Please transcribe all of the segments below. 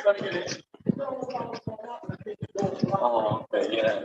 Oh, okay, yeah.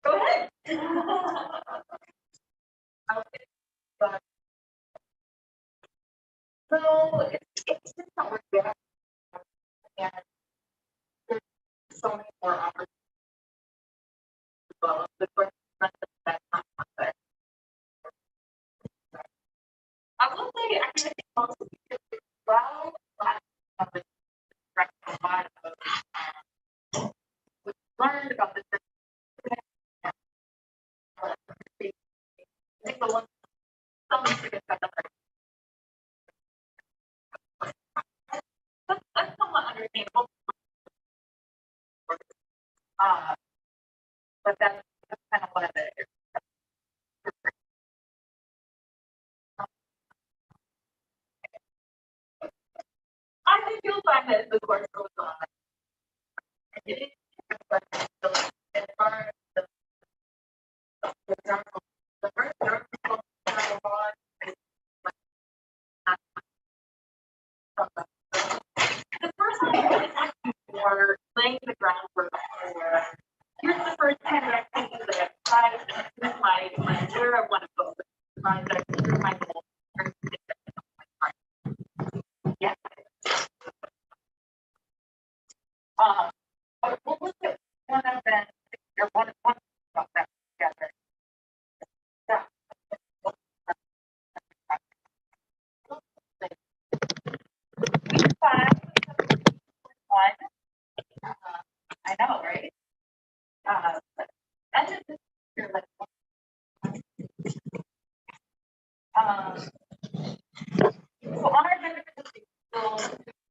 Go ahead. So it's just not worth it. And there's so many more opportunities as well. The first one that's not good. I will say I think it's also well, of the direct lot of we learned about this. I think the one some of the that's somewhat understandable. Uh, but that's kind of one of the the course goes on, I didn't but as far as the example, the first article I want is the first one is actually for laying the groundwork for here's the first 10 activities that I've tried, here's my where I want to go with the project, here's my goal. Yeah. We'll look at one of them, or one of them together. Yeah. Week 5, one. I know, right? And then this year, like, so on our agenda for this week, we'll do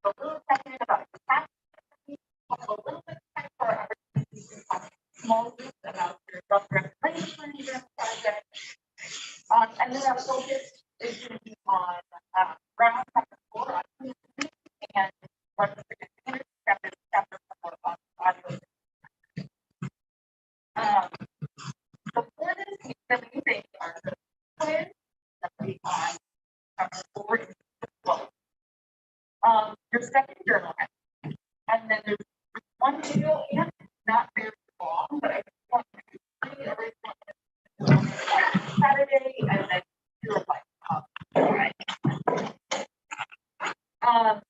a little section about capacity, a little bit for our small groups about your self-regulation, your project. And then our focus is going to be on round chapter 4 on community and chapter 4 on audio. So for this week, the main things are the quiz that we on chapter 4 is 12. Your second journal, and then there's one video, and not very long, but I just want to read everything Saturday and then do a fight. I'm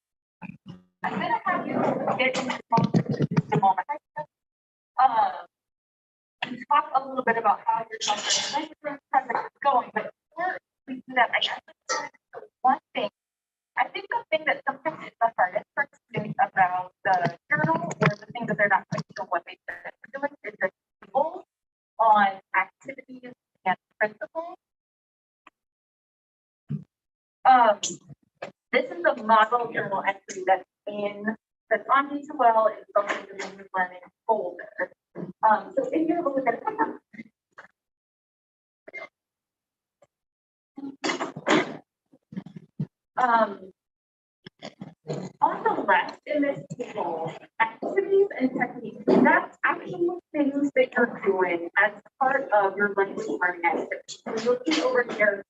gonna have you get into the moment. And talk a little bit about how your project is going, but before we do that, I guess one thing. I think the thing that sometimes is the hardest for students about the journal or the thing that they're not quite sure what they're doing is the table on activities and principles. This is a model journal entry that's on TESL in social learning folder. So if you're looking at on the left in this table, activities and techniques, that's actually things that you're doing as part of your language learning activity. So you'll see over here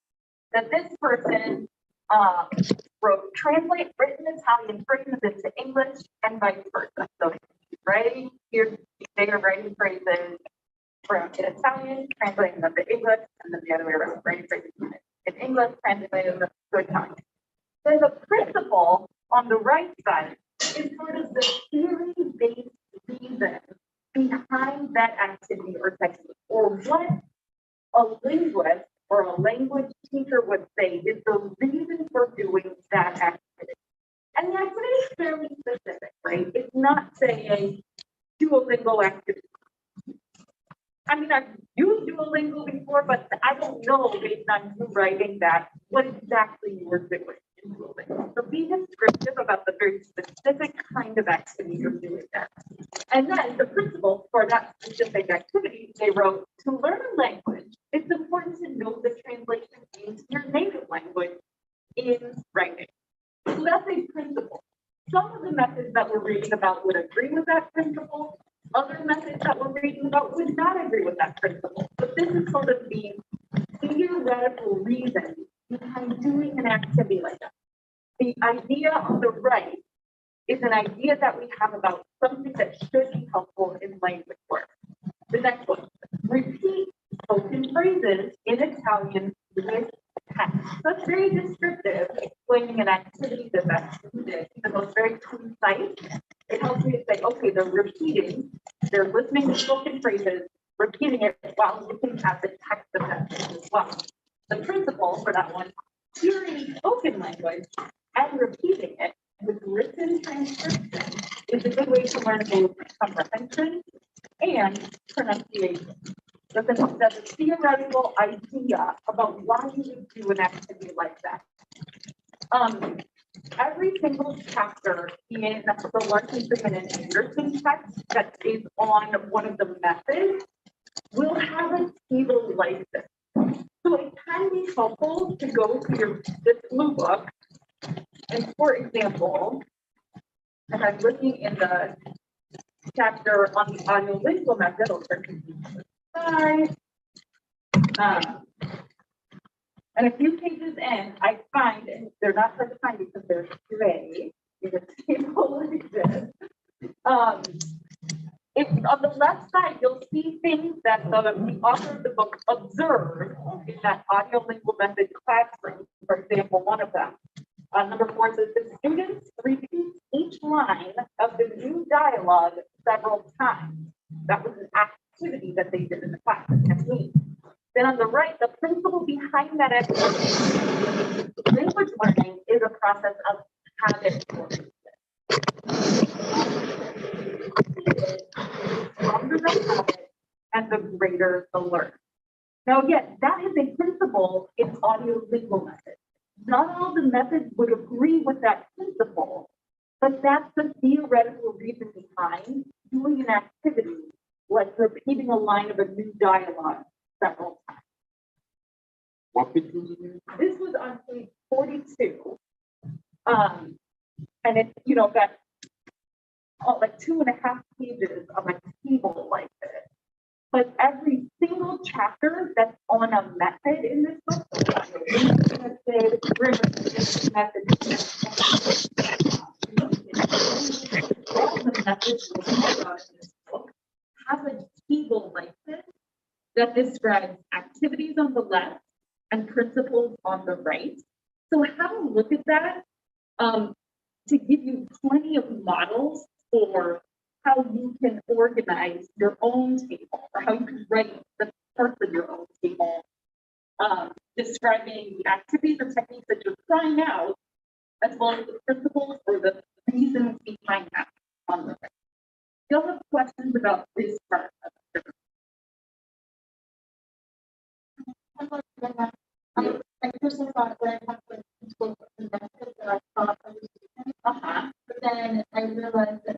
that this person wrote written Italian phrases into English and vice versa. So writing here, they are writing phrases from in Italian, translating them to English, and then the other way around, writing phrases in English, translating them to Italian. There's a principle on the right side is sort of the theory-based reason behind that activity or technique, or what a linguist or a language teacher would say is the reason for doing that activity. And the activity is fairly specific, right? It's not saying Duolingo activity. I mean, I've used Duolingo before, but I don't know based on you writing that what exactly you were doing in Duolingo. So be descriptive about the very specific kind of activity you're doing there. And then the principle for that specific activity, they wrote, to learn a language, it's important to know the translation into your native language in writing. So that's a principle. Some of the methods that we're reading about would agree with that principle. Other methods that we're reading about would not agree with that principle. But this is sort of the theoretical reason behind doing an activity like that. The idea on the right is an idea that we have about something that should be helpful in language work. The next one, repeat spoken phrases in Italian with text. That's very descriptive, explaining an activity that student did, even though it's very concise. It helps me to say, okay, they're listening to spoken phrases, repeating it while looking at the text of that as well. The principle for that one, hearing spoken language and repeating it with written transcription is a good way to learn both comprehension and pronunciation. That's a theoretical idea about why you would do an activity like that. Every single chapter in the Larson, Freeman, and Anderson text that is on one of the methods will have a table like this. So it can be helpful to go to this blue book. And for example, and I'm looking in the chapter on the audiolingual method. I'll start to slide. And a few pages in, I find, and they're not hard to find because they're gray, in a table like this. If on the left side, you'll see things that the author of the book observed in that audiolingual method classroom. For example, one of them. Number 4 says the students repeat each line of the new dialogue several times. That was an activity that they did in the class, a technique. Then on the right, the principle behind that activity. Language learning is a process of habit formation. The stronger the habit and the greater the learn. Now, yes, that is a principle in audiolingual methods. Not all the methods would agree with that principle, but that's the theoretical reason behind doing an activity like repeating a line of a new dialogue several times. What page was it? This was on page 42. And it's, you know, got like 2.5 pages of a table like this. But every single chapter that's on a method in this book, method, all the methods in this book have a table like this that describes activities on the left and principles on the right. So have a look at that to give you plenty of models for how you can organize your own table or how you can write the parts of your own table, describing the activities or techniques that you're trying out, as well as the principles or the reasons behind that on the right. You'll have questions about this part of the I personally thought that I had to invested that I thought I was doing, but then I realized that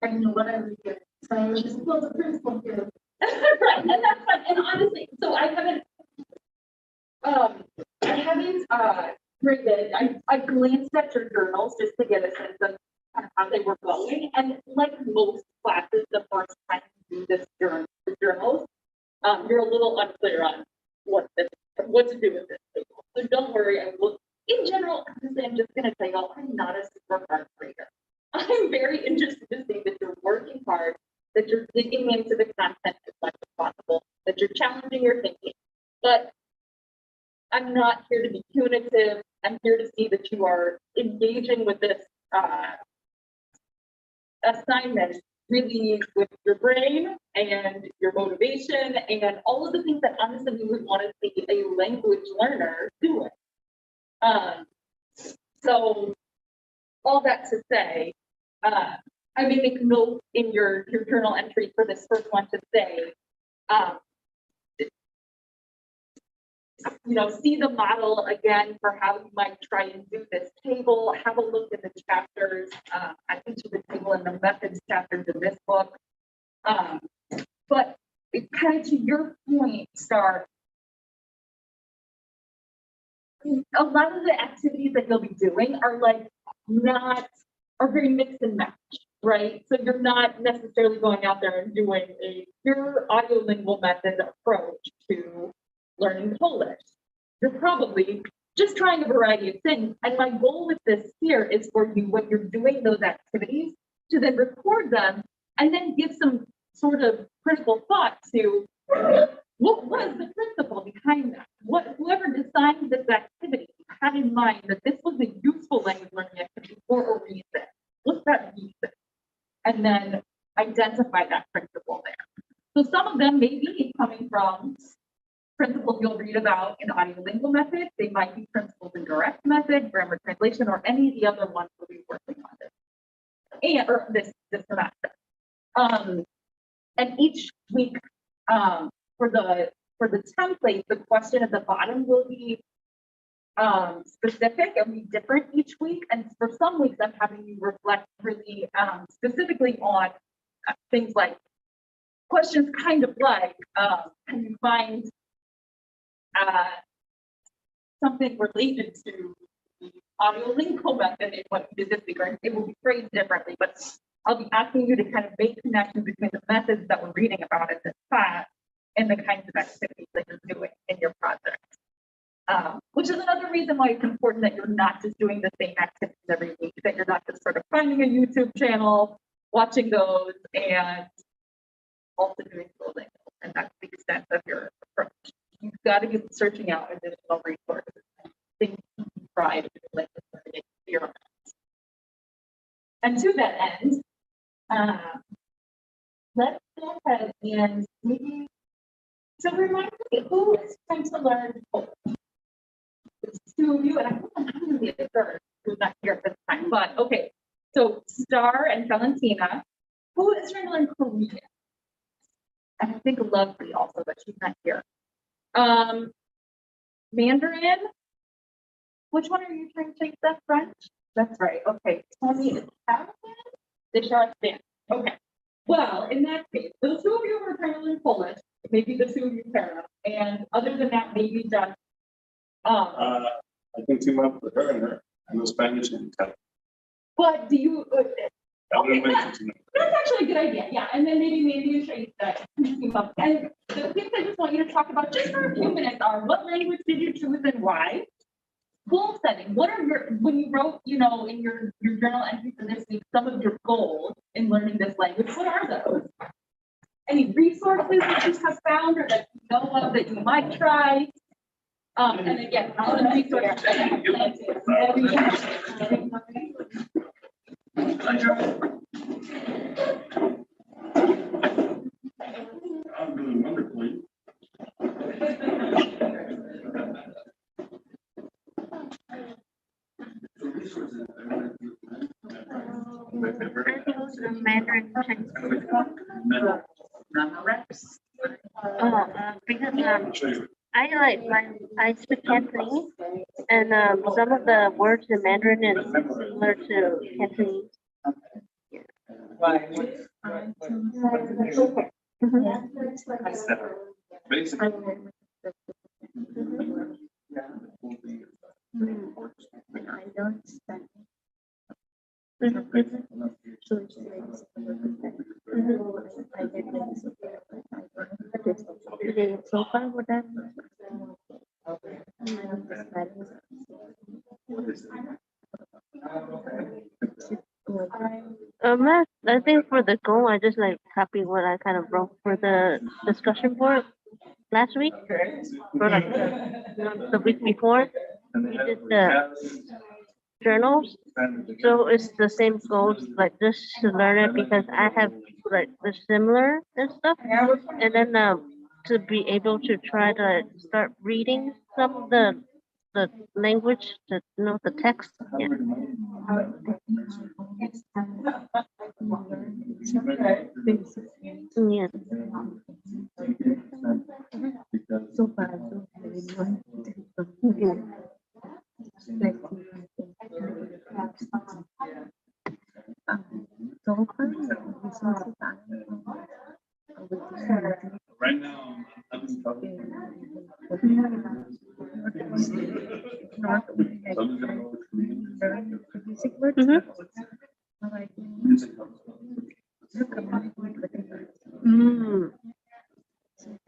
I didn't know what I was doing. So I was just well, the principal here. right, and that's fun. And honestly, so I haven't graded. I glanced at your journals just to get a sense of kind of how they were going. And like most classes, the first time you do this journals, you're a little unclear on what to do with this table. So don't worry, I will. In general, I'm just going to tell you, I'm not a super hard grader. I'm very interested to see that you're working hard, that you're digging into the content as much as possible, that you're challenging your thinking. But I'm not here to be punitive. I'm here to see that you are engaging with this assignment really with your brain and your motivation and all of the things that honestly we would want to see a language learner doing. So all that to say, I may make a note in your journal entry for this first one to say, see the model again for how you might try and do this table, have a look at the chapters, at each of the table in the methods chapters in this book. But kind of to your point, Star, a lot of the activities that you'll be doing are are very mix and match, right? So you're not necessarily going out there and doing a pure audiolingual method approach to learning Polish. You're probably just trying a variety of things. And my goal with this here is for you, when you're doing those activities, to then record them and then give some sort of critical thought to what was the principle behind that? Whoever designed this activity had in mind that this was a useful language learning activity for a reason. What's that reason? And then identify that principle there. So some of them may be coming from principles you'll read about in audiolingual method. They might be principles in direct method, grammar translation, or any of the other ones we'll be working on this semester. And each week, for the template, the question at the bottom will be specific and be different each week. And for some weeks, I'm having you reflect really specifically on things like questions kind of like, can you find something related to the audio lingo method is what you did this week, or it will be phrased differently, but I'll be asking you to kind of make connections between the methods that we're reading about in this class and the kinds of activities that you're doing in your project. Which is another reason why it's important that you're not just doing the same activities every week, that you're not just sort of finding a YouTube channel, watching those, and also doing Duolingo. And that's the extent of your approach. You've got to be searching out additional resources, things you can try to do like this experiment. And to that end, let's go ahead and maybe, so remind me, who is trying to learn Polish? It's two of you, and I'm going to be a third who's not here at this time, but okay. So Star and Valentina, who is trying to learn Korean? And I think Lovely also, but she's not here. Mandarin, which one are you trying to take? The French? That's right. Okay. Tony is Italian. They shall Spanish. Okay. Well, in that case, the two of you are trying to learn Polish, maybe the two of you, Sarah, and other than that, maybe just. I can team up with her and her. I know Spanish and Italian. But do you? Okay, That's actually a good idea. Yeah, and then maybe you should team up. And the things I just want you to talk about just for a few minutes are: what language did you choose and why? Goal setting. What are your, when you wrote, in your journal entry for this week, some of your goals in learning this language? What are those? Any resources that you have found or that you know of that you might try? And again, all the resources that you plan I'm doing wonderfully. Mandarin Chinese. Because I speak Cantonese, and some of the words in Mandarin is similar to Cantonese. Basically. I don't study. So far, what I think for the goal, I just like copy what I kind of wrote for the discussion board last week, or like the week before. We did the journals, so it's the same goals, like just to learn it because I have like the similar and stuff, and then to be able to try to start reading some of the language, the text. Yeah. Yeah. So far, so very Right now, I'm having trouble.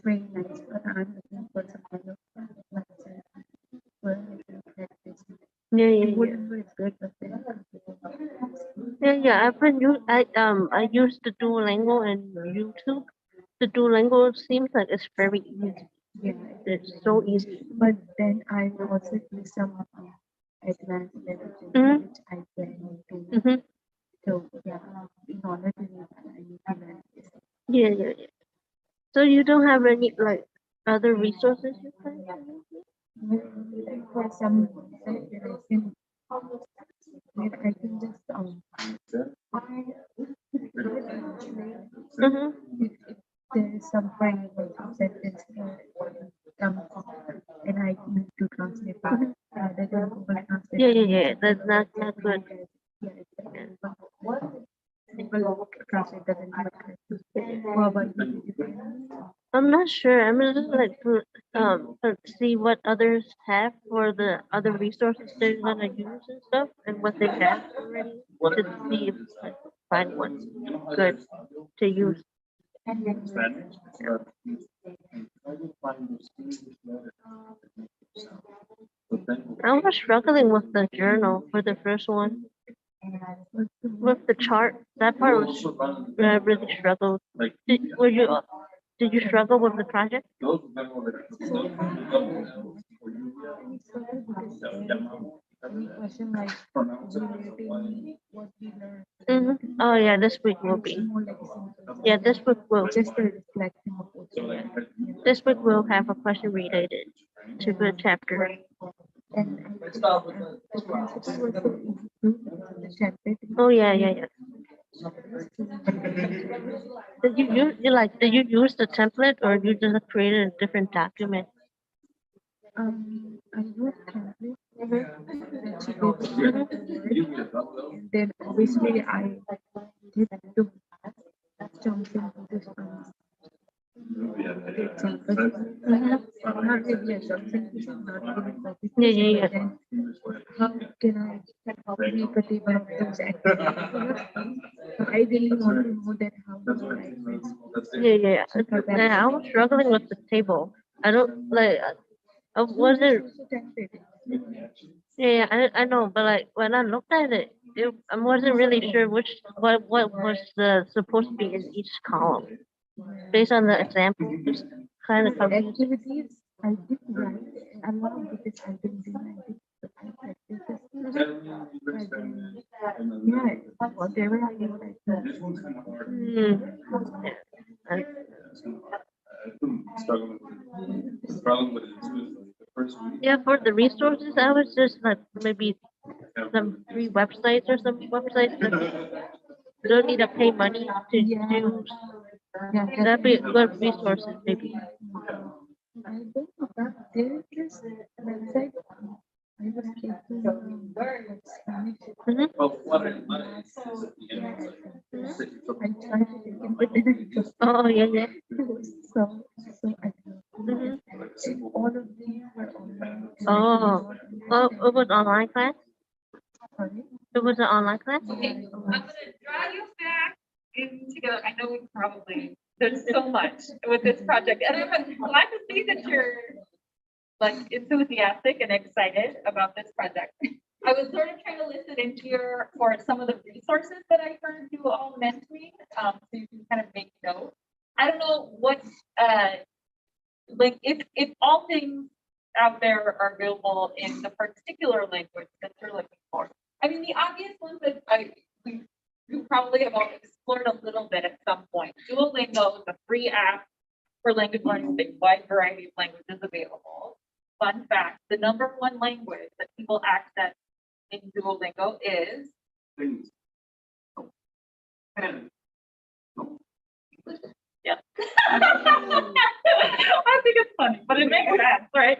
Very nice, but I'm looking for some kind of yeah. I've been I used to Duolingo and YouTube. The Duolingo seems like it's very easy. Yeah, it's so easy. But then I also do some advanced levels which I plan to. So yeah, in order to do that, I need to learn this. Yeah. So you don't have any like other resources you can? For some that I can just if there is some kind of sentence and I need to translate that rather than Google Translate. Yeah. That's not good. Google Translate doesn't work. What about you? I'm not sure. I'm just like see what others have for the other resources they're gonna use and stuff, and what they have already, to see if I can find what's good to use. Spanish. I will find those English letters. But then- I was struggling with the journal for the first one. With the chart, that part was I really struggled. Like, Did you struggle with the project? those of them were Any question like relating what we learned. Oh yeah, this week will be. More like simple. Yeah, this week will. Just a reflection of what we learned. This week we'll have a question related to the chapter. And the principal also improved the template. Oh yeah. Did you use the template, or you just created a different document? I used template. And she gave me the word. And then obviously I did to jump into this example. Not really a something, not really copy. Yeah. Then how can I make a table of those activities? So I really want to know that how do I write this. Yeah. Yeah, I was struggling with the table. I don't like. I wasn't. Also template. Yeah, I know, but like when I looked at it, I wasn't really sure what was supposed to be in each column based on the example. It's kind of confusing. Activities I did write a lot of because I didn't do I practice this. Yeah, whatever I know I do. This one's kind of hard. And- Struggling with the problem with it too is like the first week. Yeah, for the resources, I was just like maybe some free websites or some websites that you don't need to pay money to use. Yeah, That'd be good resources, maybe. I don't know that there is a website. I was checking Spanish. Well, what is at the end, it's like, I tried to take it, but then I just Oh yeah. so I Mhm. all of these were online. Oh, it was online class. Sorry. It was an online class. Okay, I'm gonna draw you back in together. I know we probably, there's so much with this project, and I'm glad to see that you're like enthusiastic and excited about this project. I was sort of trying to listen into here for some of the resources that I heard you all mentioning, so you can kind of make note. I don't know what, like if all things out there are available in the particular language that you're looking for. I mean, the obvious ones that you probably have all explored a little bit at some point. Duolingo is a free app for language learning with a wide variety of languages available. Fun fact, the #1 language that people access in Duolingo is things. No. And, no. yeah. I think it's funny, but it makes sense, right?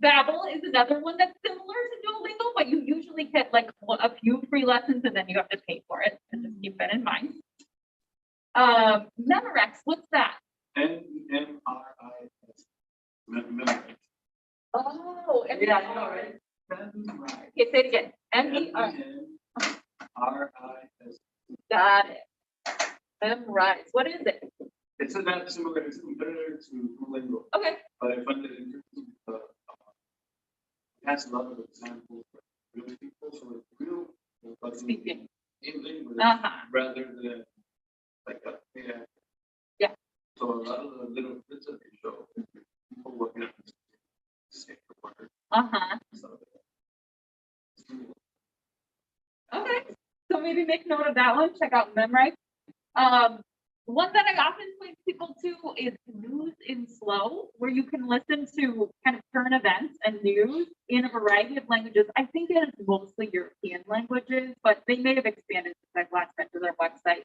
Babbel is another one that's similar to Duolingo, but you usually get like a few free lessons and then you have to pay for it. So just keep that in mind. Memorex, what's that? Memrise. Memrise. Oh, Yeah, I know, right? Memrise. Okay, say it again. MER. MRIS. Got it. Memrise. What is it? It's not similar, it's competitor to Duolingo, Okay. but I find it interesting because it has a lot of examples for real people, so like real Speaking. English rather than like a yeah. Yeah. So a lot of the little bits that they show, people working on the same word. Okay. So maybe make note of that one. Check out Memrise. One that I often point people to is News in Slow, where you can listen to kind of current events and news in a variety of languages. I think it is mostly European languages, but they may have expanded since I've last been to their website.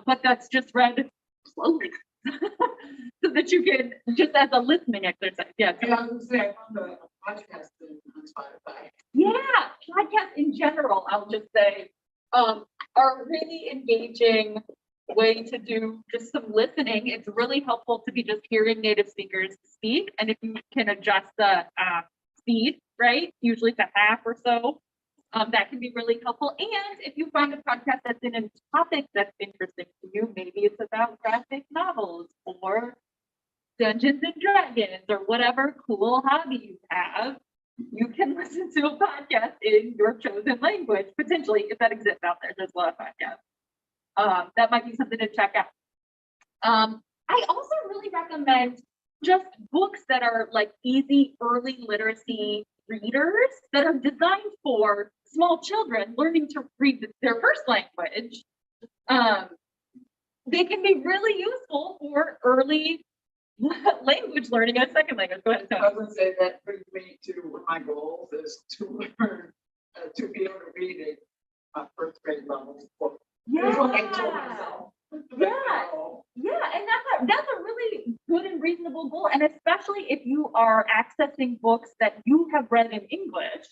But that's just read slowly so that you can, just as a listening exercise. Yeah. Yeah, I was saying, on the podcast on Spotify. Yeah, podcasts in general, I'll just say, are really engaging way to do just some listening. It's really helpful to be just hearing native speakers speak. And if you can adjust the speed, right, usually to half or so, that can be really helpful. And if you find a podcast that's in a topic that's interesting to you, maybe it's about graphic novels or Dungeons and Dragons or whatever cool hobby you have, you can listen to a podcast in your chosen language, potentially, if that exists out there. There's a lot of podcasts. That might be something to check out. I also really recommend just books that are like easy early literacy readers that are designed for small children learning to read their first language. They can be really useful for early language learning as a second language. Go ahead, Tony. I would say that brings me to my goals is to learn, to be able to read a first grade level book. That's what I told myself. Yeah, and that's a really good and reasonable goal. And especially if you are accessing books that you have read in English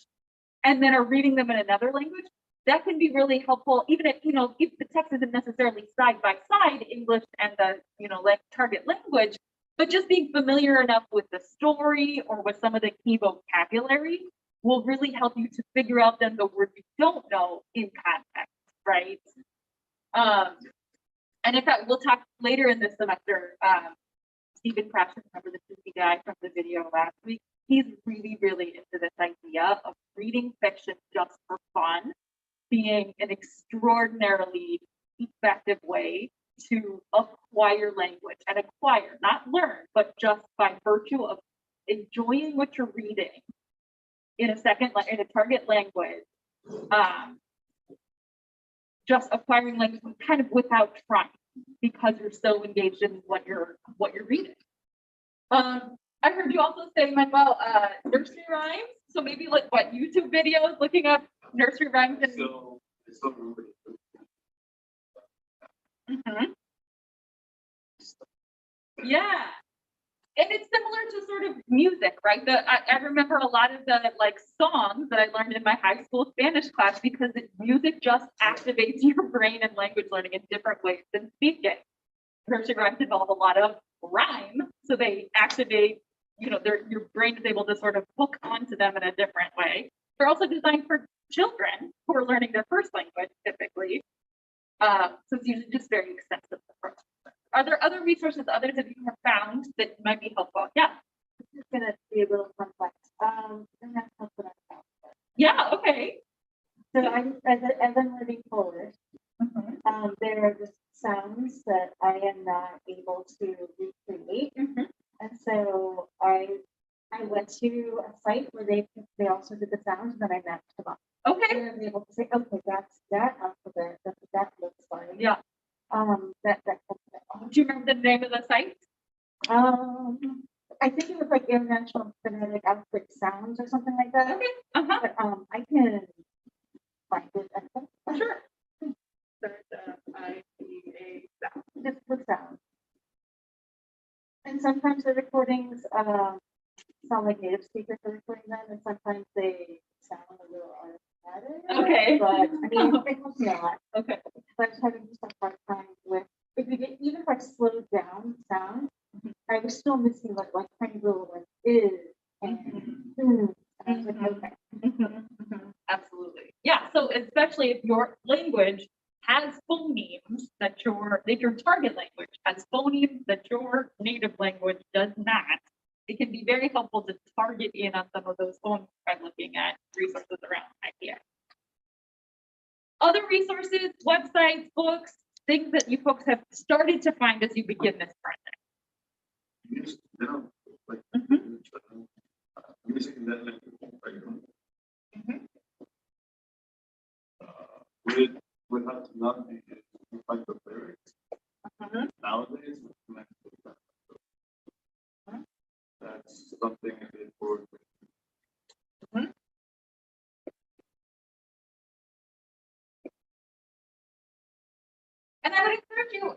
and then are reading them in another language, that can be really helpful, even if, if the text isn't necessarily side by side English and the, target language, but just being familiar enough with the story or with some of the key vocabulary will really help you to figure out then the words you don't know in context, right? And in fact, we'll talk later in this semester. Stephen Crafton, remember the Susie guy from the video last week? He's really, really into this idea of reading fiction just for fun, being an extraordinarily effective way to acquire language and acquire, not learn, but just by virtue of enjoying what you're reading in a target language. Just acquiring language kind of without trying because you're so engaged in what you're reading. I heard you also say, Manuel, nursery rhymes. So maybe like what YouTube videos, looking up nursery rhymes and. I still remember. Yeah. And it's similar to sort of music, right? I remember a lot of the songs that I learned in my high school Spanish class because music just activates your brain and language learning in different ways than speaking. Nursery rhymes involve a lot of rhyme, so they activate, your brain is able to sort of hook onto them in a different way. They're also designed for children who are learning their first language typically. So it's usually just very extensive approach. Are there other resources others of you have found that might be helpful? Yeah. It's gonna be a little complex. And that's something I found. Yeah, okay. So as I'm moving forward, there are just sounds that I am not able to recreate. And so I went to a site where they also did the sounds, and then I matched them up. Okay. And I'm able to say, okay, that's that alphabet, that's what that looks like. Yeah. That Do you remember the name of the site? I think it was like International Phonetic Alphabet Sounds or something like that. Okay. But I can find it. Sure. Just the sound. And sometimes the recordings sound like native speakers are recording them, and sometimes they sound a little automatic. Okay. But I mean, it was not. Okay. I was having just a hard time with even if I slowed down sound, I was still missing like tiny little is and and I was like, okay. Absolutely. Yeah. So especially if your language has phonemes that your target language has phonemes that your native language does not, it can be very helpful to target in on some of those phonemes by looking at resources around IPA. Other resources, websites, books, things that you folks have started to find as you begin this project. Music, like music in that language, without not being able to find the lyrics. Nowadays, that's something I did for. And I would encourage you,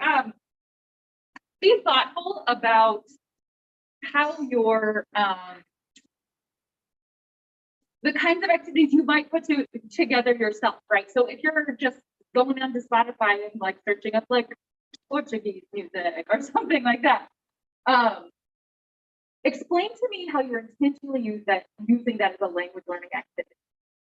be thoughtful about how your the kinds of activities you might put together yourself, right? So if you're just going onto Spotify and like searching up like Portuguese music or something like that. Explain to me how you're intentionally using that as a language learning activity,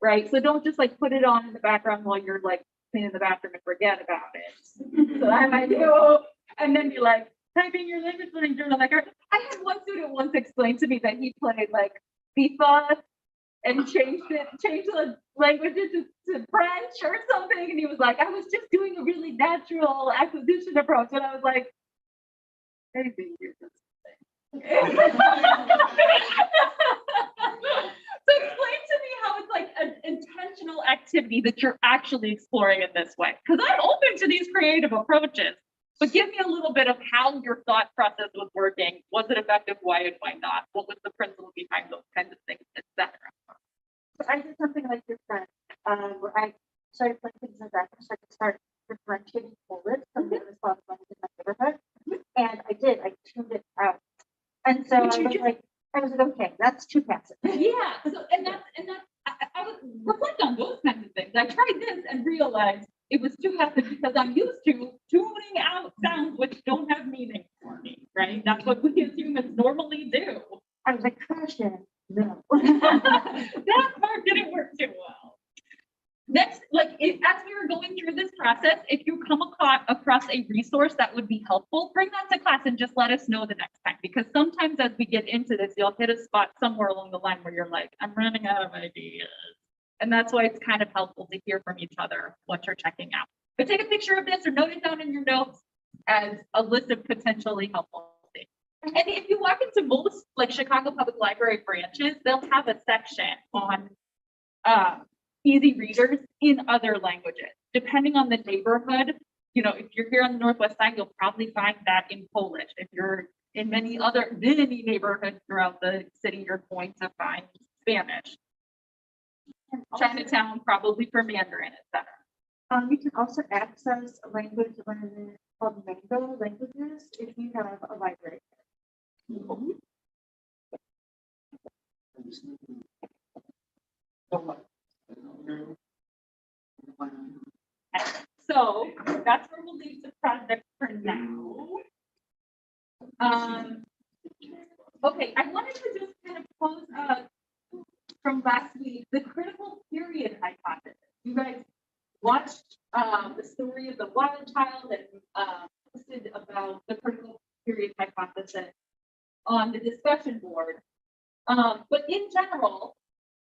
right? So don't just like put it on in the background while you're like cleaning the bathroom and forget about it. So I might go and then be like typing your language learning journal. Like I had one student once explain to me that he played like FIFA and changed the languages to French or something. And he was like, I was just doing a really natural acquisition approach. And I was like, maybe you're just so explain to me how it's like an intentional activity that you're actually exploring in this way. Because I'm open to these creative approaches, but give me a little bit of how your thought process was working. Was it effective? Why and why not? What was the principle behind those kinds of things, etc. So I did something like your friend, where I started putting things in the background so I could start differentiating forward from the response language in my neighborhood. And I tuned it out. And so I was like, okay, that's too passive. Yeah. So and that's I would reflect on those kinds of things. I tried this and realized it was too passive because I'm used to tuning out sounds which don't have meaning for me, right? That's what we as humans normally do. I was like, caution, no. That part didn't work too well. Next, as we were going through this process, if you come across a resource that would be helpful, bring that to class and just let us know the next time. Because sometimes as we get into this, you'll hit a spot somewhere along the line where you're like, I'm running out of ideas. And that's why it's kind of helpful to hear from each other what you're checking out. But take a picture of this or note it down in your notes as a list of potentially helpful things. And if you walk into most Chicago Public Library branches, they'll have a section on easy readers in other languages. Depending on the neighborhood, if you're here on the Northwest Side, you'll probably find that in Polish. If you're in many neighborhoods throughout the city, you're going to find Spanish. Chinatown, probably for Mandarin, etc. You can also access a language learner called Mango Languages if you have a library. So that's where we'll leave the project for now. Okay, I wanted to just kind of close from last week the critical period hypothesis. You guys watched the story of the wild child and posted about the critical period hypothesis on the discussion board. But in general,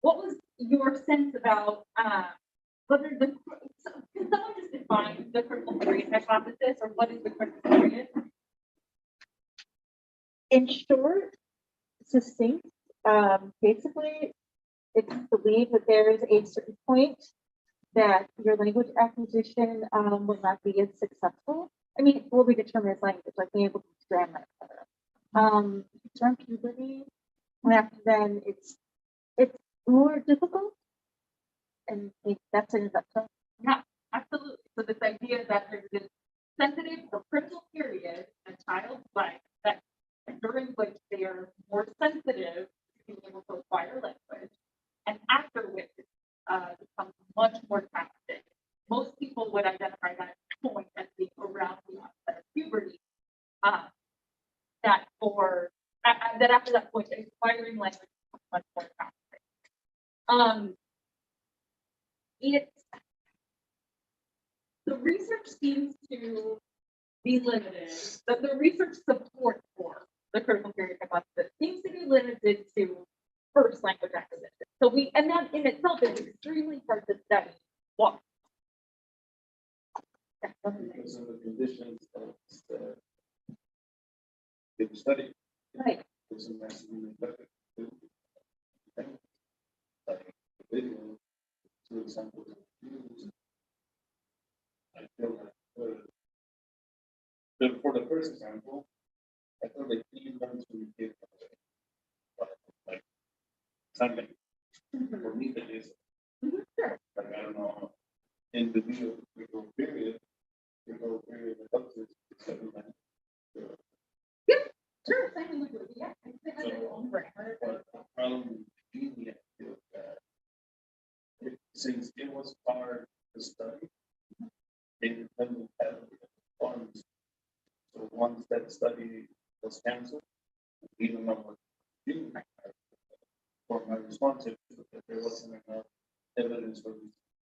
what was your sense about whether can someone just define the critical period hypothesis, or what is the critical period? In short, succinct, basically, it's believed that there is a certain point that your language acquisition will not be as successful. I mean, what we determine as language, like being able to use grammar, etc. During puberty, and after then, it's more difficult, and that's in a nutshell. Yeah, absolutely. So this idea that there's this sensitive or critical period in a child's life that during which they are more sensitive to being able to acquire language, and after which it becomes much more challenging. Most people would identify that point as being around the onset of puberty. That after that point, acquiring language becomes much more challenging. The research seems to be limited, but the research support for the critical period hypothesis seems to be limited to first language acquisition. And that in itself is extremely hard to study. Why? Because of the conditions that they study. Right. There's a maximum effective. Like the video, 2 examples of views. I feel like for the first example, I feel like he learns to give like something. For me, that is Sure. like I don't know. In the video period, the doctors seven minutes. Yeah, sure. Same with the yeah. They have their own grammar. But the problem being I feel that since it was hard to study, they didn't have the funds that study was canceled, even though we didn't have it. For my response, is that there wasn't enough evidence for this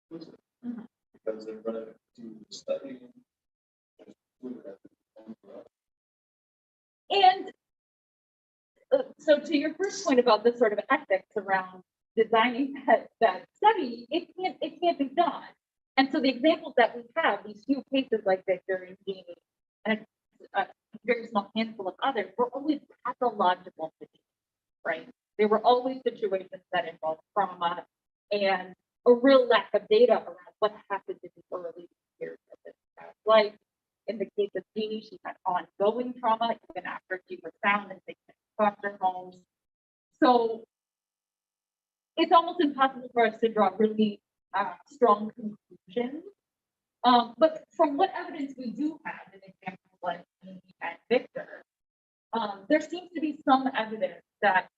conclusive, Mhm. because they're relative to the study. Just put it at the end for us. And so to your first point about the sort of ethics around designing that study, it can't be done. And so the examples that we have, these few cases like Victor and Jeannie, and a very small handful of others, were always pathological situations, right? They were always situations that involved trauma and a real lack of data around what happened in the early years of this child's life. In the case of Jeannie, she had ongoing trauma even after she was found and taken to foster homes. So it's almost impossible for us to draw really strong conclusions. But from what evidence we do have, in examples like Mandy and Victor, there seems to be some evidence that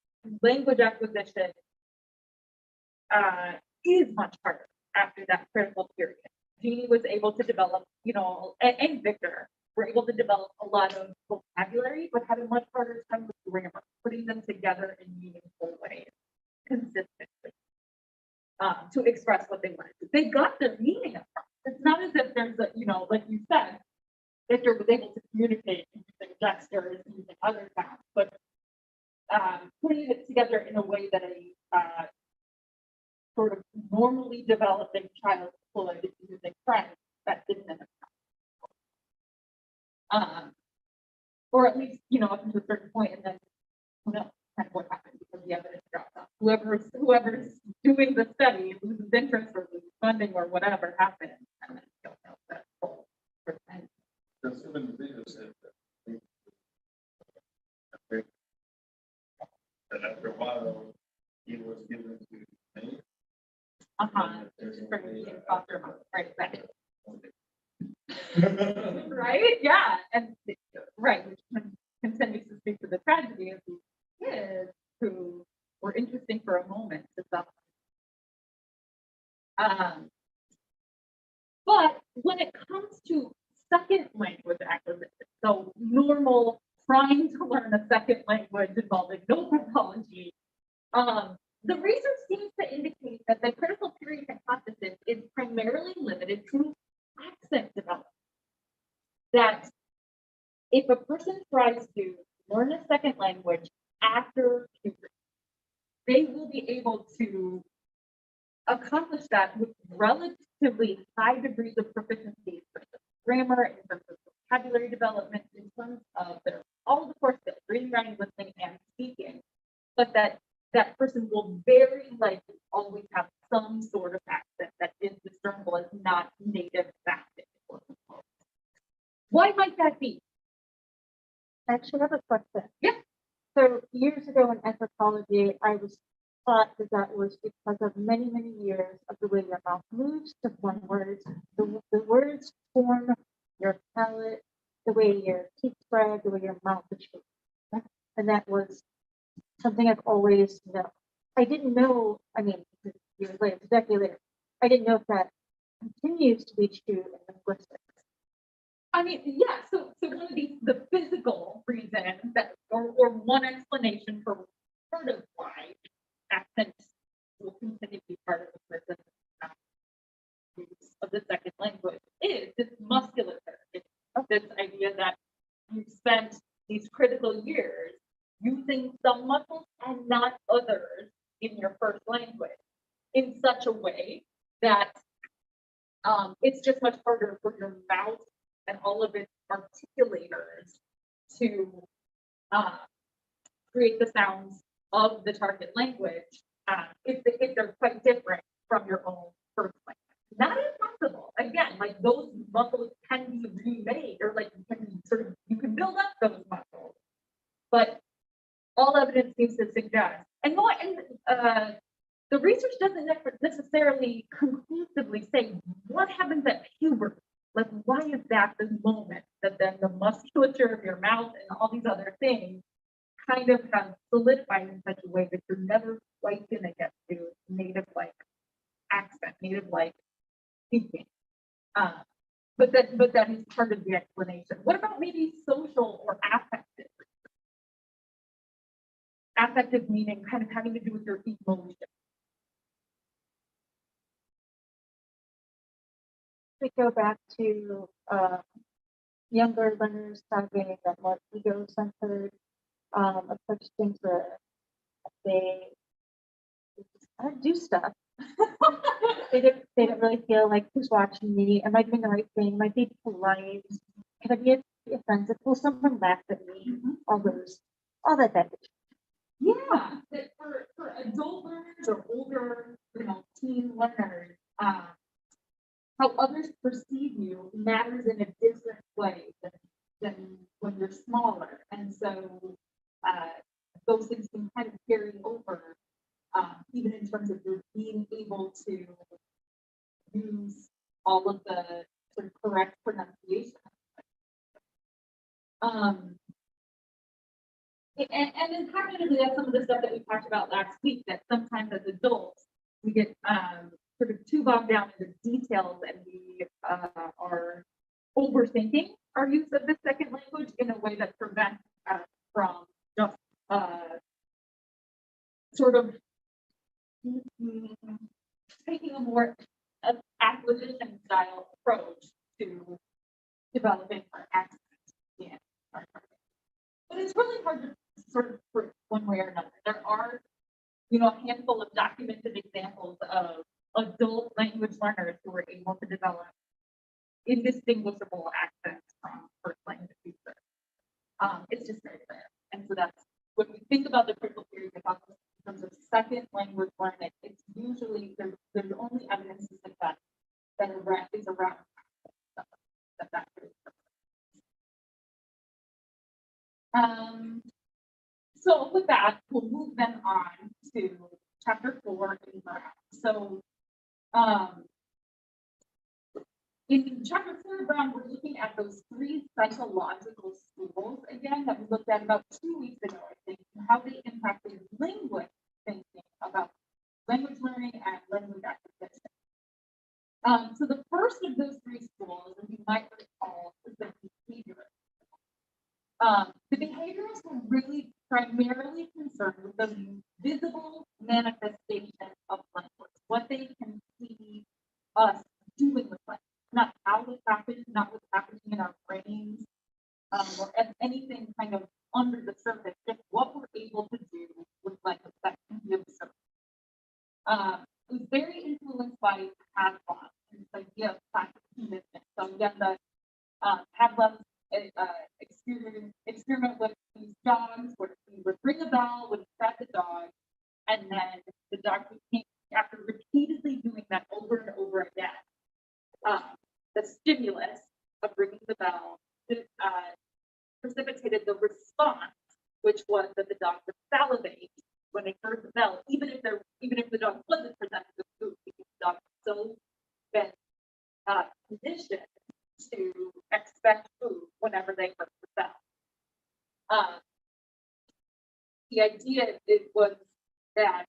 language acquisition is much harder after that critical period. Jeannie was able to develop, and Victor were able to develop a lot of vocabulary, but had a much harder time with grammar, putting them together in meaningful ways, consistently, to express what they wanted to. They got their meaning across. It's not as if there's a, like you said, Victor was able to communicate using gestures and using other sounds, but putting it together in a way that a sort of normally developing child could using French that didn't end up. Or at least, up to a certain point, and then who knows kind of what happened because the evidence drops off. Whoever's doing the study loses interest or loses funding or whatever happened, and then you don't know that whole percent. Because even the video said that after a while, he was given to me. Right, back. Right, yeah, and right, which continues to speak to the tragedy of these kids who were interesting for a moment to some. But when it comes to second language acquisition, so normal trying to learn a second language involving no pathology, the research seems to indicate that the critical period hypothesis is primarily limited to accent development. That if a person tries to learn a second language after puberty, they will be able to accomplish that with relatively high degrees of proficiency in terms of grammar, in terms of vocabulary development, in terms of all the core skills, reading, writing, listening, and speaking, but that person will very likely always have some sort of accent that is discernible as not native sounding. Why might that be? I actually have a question. Yeah. So years ago in anthropology, I was taught that was because of many, many years of the way your mouth moves to form words. The words form your palate, the way your teeth spread, the way your mouth is shaped. And that was something I've always known. I didn't know, years later, a decade later, I didn't know if that continues to be true in linguistics. Yeah, so one of the physical reasons that, or one explanation for part of why accents will continue to be part of the person's use of the second language is this musculature. It's this idea that you've spent these critical years using some muscles and not others in your first language in such a way that it's just much harder for your mouth and all of its articulators to create the sounds of the target language if they're quite different from your own first language. Not impossible. Again, like those muscles can be remade, or like you can build up those muscles. But all evidence seems to suggest, the research doesn't necessarily conclusively say what happens at puberty. Like, why is that the moment that then the musculature of your mouth and all these other things kind of have solidified in such a way that you're never quite going to get to native-like accent, native-like speaking. but that is part of the explanation. What about maybe social or affective? Affective meaning kind of having to do with your emotion. We go back to younger learners having a more ego-centered approach to things where they just do stuff. They don't really feel like who's watching me. Am I doing the right thing? Am I being polite? Can I be offensive? Will someone laugh at me? All that type of stuff. Yeah, that for adult learners or older, teen learners, how others perceive you matters in a different way than when you're smaller. And so those things can kind of carry over, even in terms of your being able to use all of the sort of correct pronunciation. And then cognitively, that's some of the stuff that we talked about last week, that sometimes as adults, we get sort of too bogged down in the details, and we are overthinking our use of the second language in a way that prevents us from just sort of taking a more acquisition style approach to developing our accent. Yeah. But it's really hard to sort of prove one way or another. There are, a handful of documented examples of adult language learners who were able to develop indistinguishable accents from first language users. It's just very rare. And so that's when we think about the critical theory hypothesis in terms of second language learning, it's usually there's only evidence to suggest that is around that so with that, we'll move then on to chapter 4 in Brown. So in chapter 4 of Brown, we're looking at those 3 psychological schools again that we looked at about 2 weeks ago, I think, and how they impacted linguist thinking about language learning and language acquisition. So the first of those 3 schools, as you might recall, is the behaviorist. The behaviorists were really primarily concerned with the visible manifestation of language, what they can see us doing with language, not how it happens, not what's happening in our brains, or anything kind of under the surface, just what we're able to do with language that can be observed. It was very influenced by Pavlov and this idea of classic conditioning. So again, the Pavlov's experiment with these dogs, where he would ring a bell, would set the dog, and then the dog became, after repeatedly doing that over and over again, the stimulus of ringing the bell precipitated the response, which was that the dog would salivate when they heard the bell, even if the dog wasn't presented with food, because the dog was so been conditioned to expect food whenever they heard the bell. The idea was that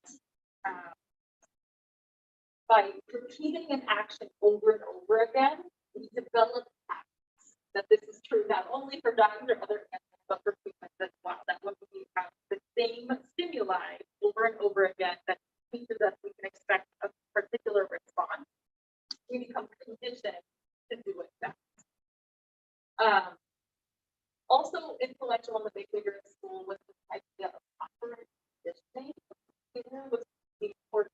by repeating an action over and over again, we develop habits. That this is true not only for dogs or other animals, but for humans as well. That when we have the same stimuli over and over again that teaches us we can expect a particular response, we become conditioned to do it best. Also influential in the behaviorist school was the idea of operant conditioning. Was the important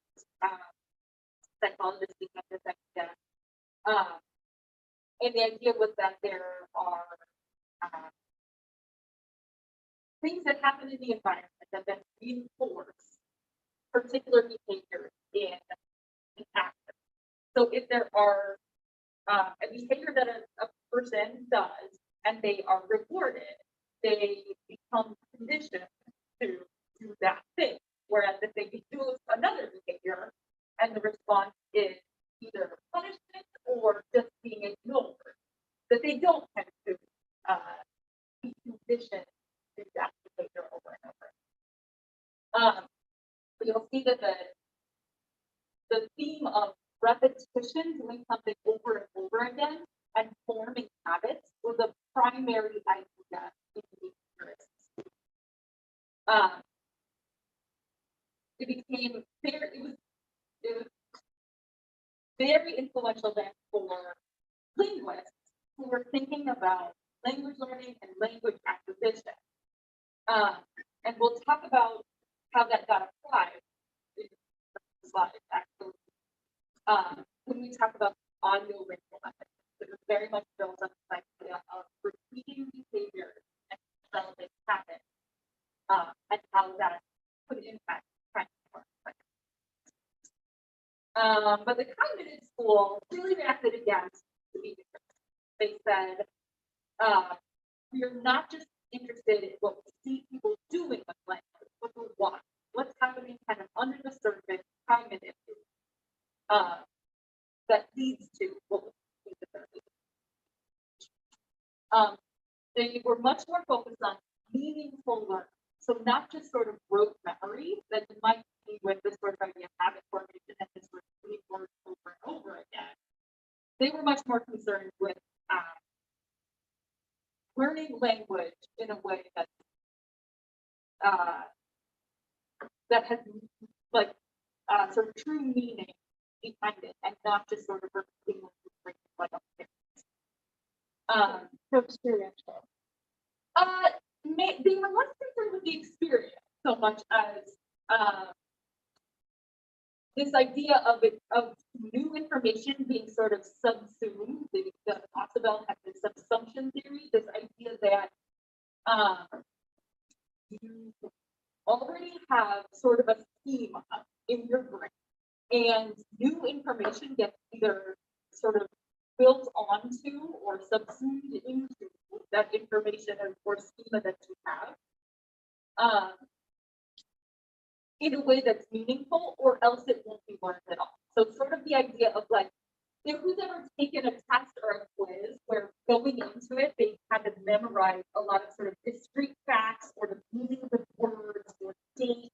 psychologist behind this idea. And the idea was that there are things that happen in the environment that then reinforce particular behaviors in action. So if there are a behavior that a person does and they are rewarded, they become conditioned to do that thing. Whereas if they do another behavior and the response is either punishment or just being ignored, that they don't tend to be conditioned to that behavior over and over. But you'll see that the theme of repetition, doing something over and over again, and forming habits was a primary idea in behaviorists. It became very, it was very influential then for linguists who were thinking about language learning and language acquisition. And we'll talk about how that got applied in the slides, actually. When we talk about audio ritual methods, it was very much built on the idea of repeating behaviors and developing habits, and how that could impact kind of work. But the cognitive school really reacted against the behaviors. They said, we're not just interested in what we see people doing with language, what we want, what's happening kind of under the surface cognitively, that leads to what we see with their behavior. They were much more focused on meaningful learning. So not just sort of rote memory that you might see with this sort of idea of habit formation and this repeating words over and over again. They were much more concerned with learning language in a way that that has like sort of true meaning behind it, and not just sort of repeating like So experiential. They were less concerned with the experience so much as this idea of new information being sort of subsumed. The TESL had this subsumption theory, this idea that you already have sort of a schema in your brain, and new information gets either sort of built onto or subsumed into that information or schema that you have in a way that's meaningful, or else it won't be learned at all. So sort of the idea of like, if who's ever taken a test or a quiz where going into it, they had to memorize a lot of sort of discrete facts or the meanings of words or dates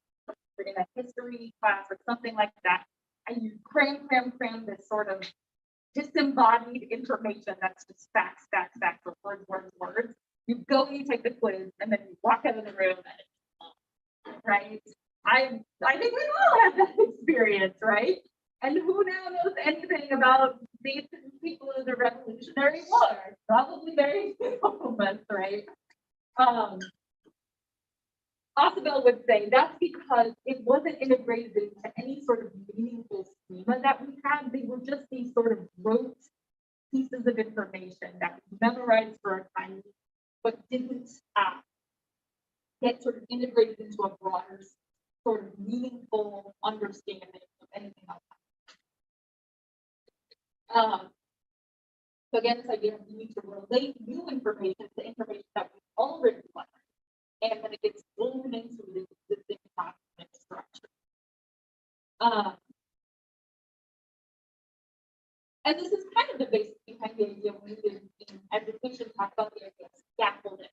in a history class or something like that, and you cram this sort of disembodied information that's just facts, or words. You go and you take the quiz, and then you walk out of the room, and right? I think we all have that experience, right? And who now knows anything about these people in the Revolutionary War? Probably very few of us, right? Ausubel would say that's because it wasn't integrated into any sort of meaningful schema that we had. They were just these sort of rote pieces of information that we memorized for a time, but didn't get sort of integrated into a broader sort of meaningful understanding of anything else. So again, this idea of you need to relate new information to information that we've already learned, and then it gets woven into the existing cognitive structure. And this is kind of the basic behind the idea we in education talk about the idea of scaffolding,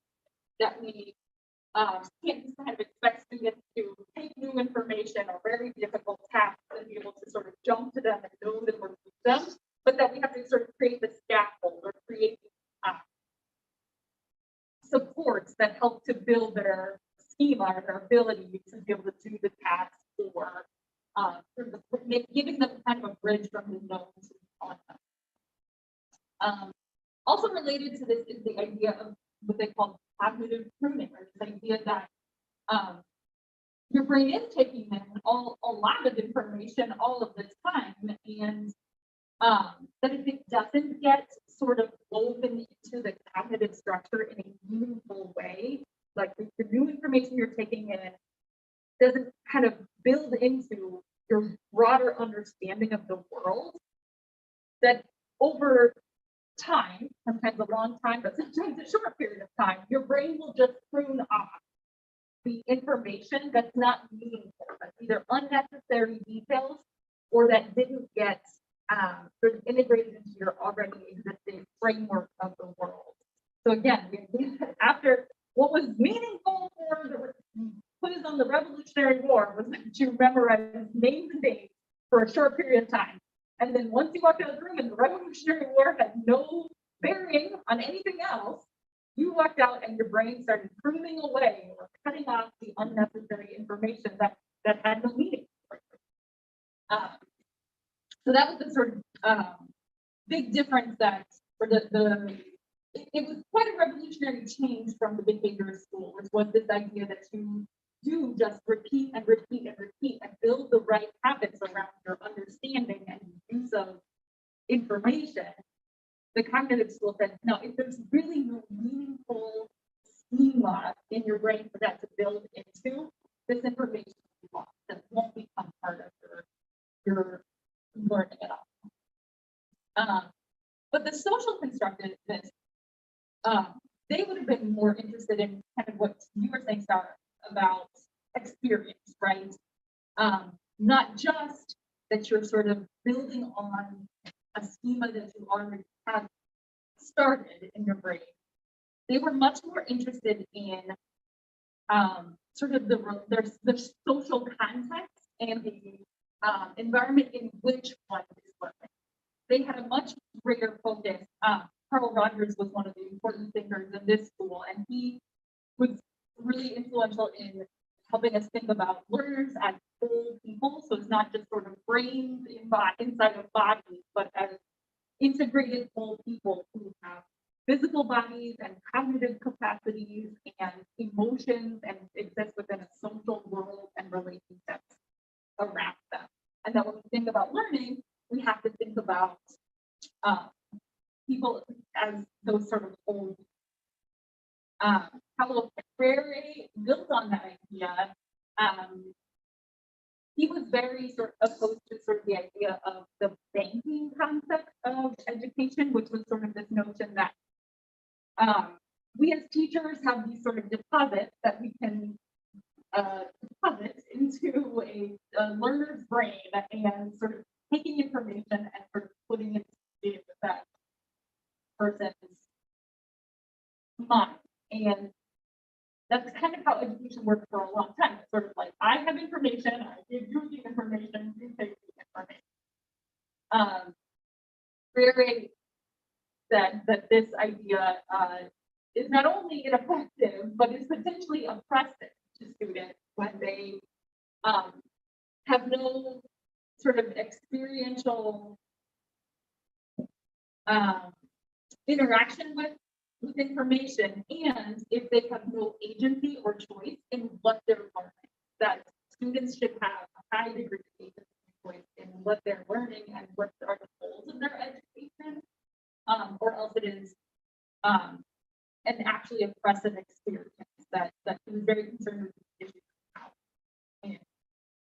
that we can't just kind of expect students to take new information or very difficult tasks and be able to sort of jump to them and know them or use them, but that we have to sort of create the scaffold or create supports that help to build their schema or their ability to be able to do the tasks, or giving them kind of a bridge from the known to the unknown. Also related to this is the idea of what they call cognitive pruning, or this idea that your brain is taking in a lot of information all of the time, and that if it doesn't get sort of woven into the cognitive structure in a meaningful way, like the new information you're taking in doesn't kind of build into your broader understanding of the world, that over time, sometimes a long time, but sometimes a short period of time, your brain will just prune off the information that's not meaningful, that's either unnecessary details or that didn't get sort of integrated into your already existing framework of the world. So again, after what was meaningful for the quiz on the Revolutionary War was that you memorize names and dates for a short period of time. And then once you walked out of the room and the Revolutionary War had no bearing on anything else, you walked out and your brain started pruning away or cutting off the unnecessary information that had no meaning. So that was the sort of big difference that, or it was quite a revolutionary change from the behavior school, which was this idea that you do just repeat and repeat and repeat and build the right habits around your understanding and use of information. The cognitive school said, no, if there's really no meaningful schema in your brain for that to build into, this information will be lost and won't become part of your learning at all. But the social constructivists, they would have been more interested in kind of what you were saying, Sarah, about experience, right? Not just that you're sort of building on a schema that you already have started in your brain. They were much more interested in sort of the social context and the environment in which one is learning. They had a much greater focus. Carl Rogers was one of the important thinkers in this school, and he was really influential in helping us think about learners as whole people. So it's not just sort of brains inside of bodies, but as integrated whole people who have physical bodies and cognitive capacities and emotions and exist within a social world and relationships around them. And that when we think about learning, we have to think about people as those sort of whole. Paulo Freire built on that idea. He was very sort of opposed to sort of the idea of the banking concept of education, which was sort of this notion that we as teachers have these sort of deposits that we can deposit into a learner's brain and sort of taking information and sort of putting it into that person's mind. And that's kind of how education worked for a long time. It's sort of like, I have information, I give you the information, you take the information. Freire said that this idea is not only ineffective, but is potentially oppressive to students when they have no sort of experiential interaction with information, and if they have no agency or choice in what they're learning. That students should have a high degree of agency and choice in what they're learning and what are the goals of their education, or else it is an actually oppressive experience that he was very concerned with the issue in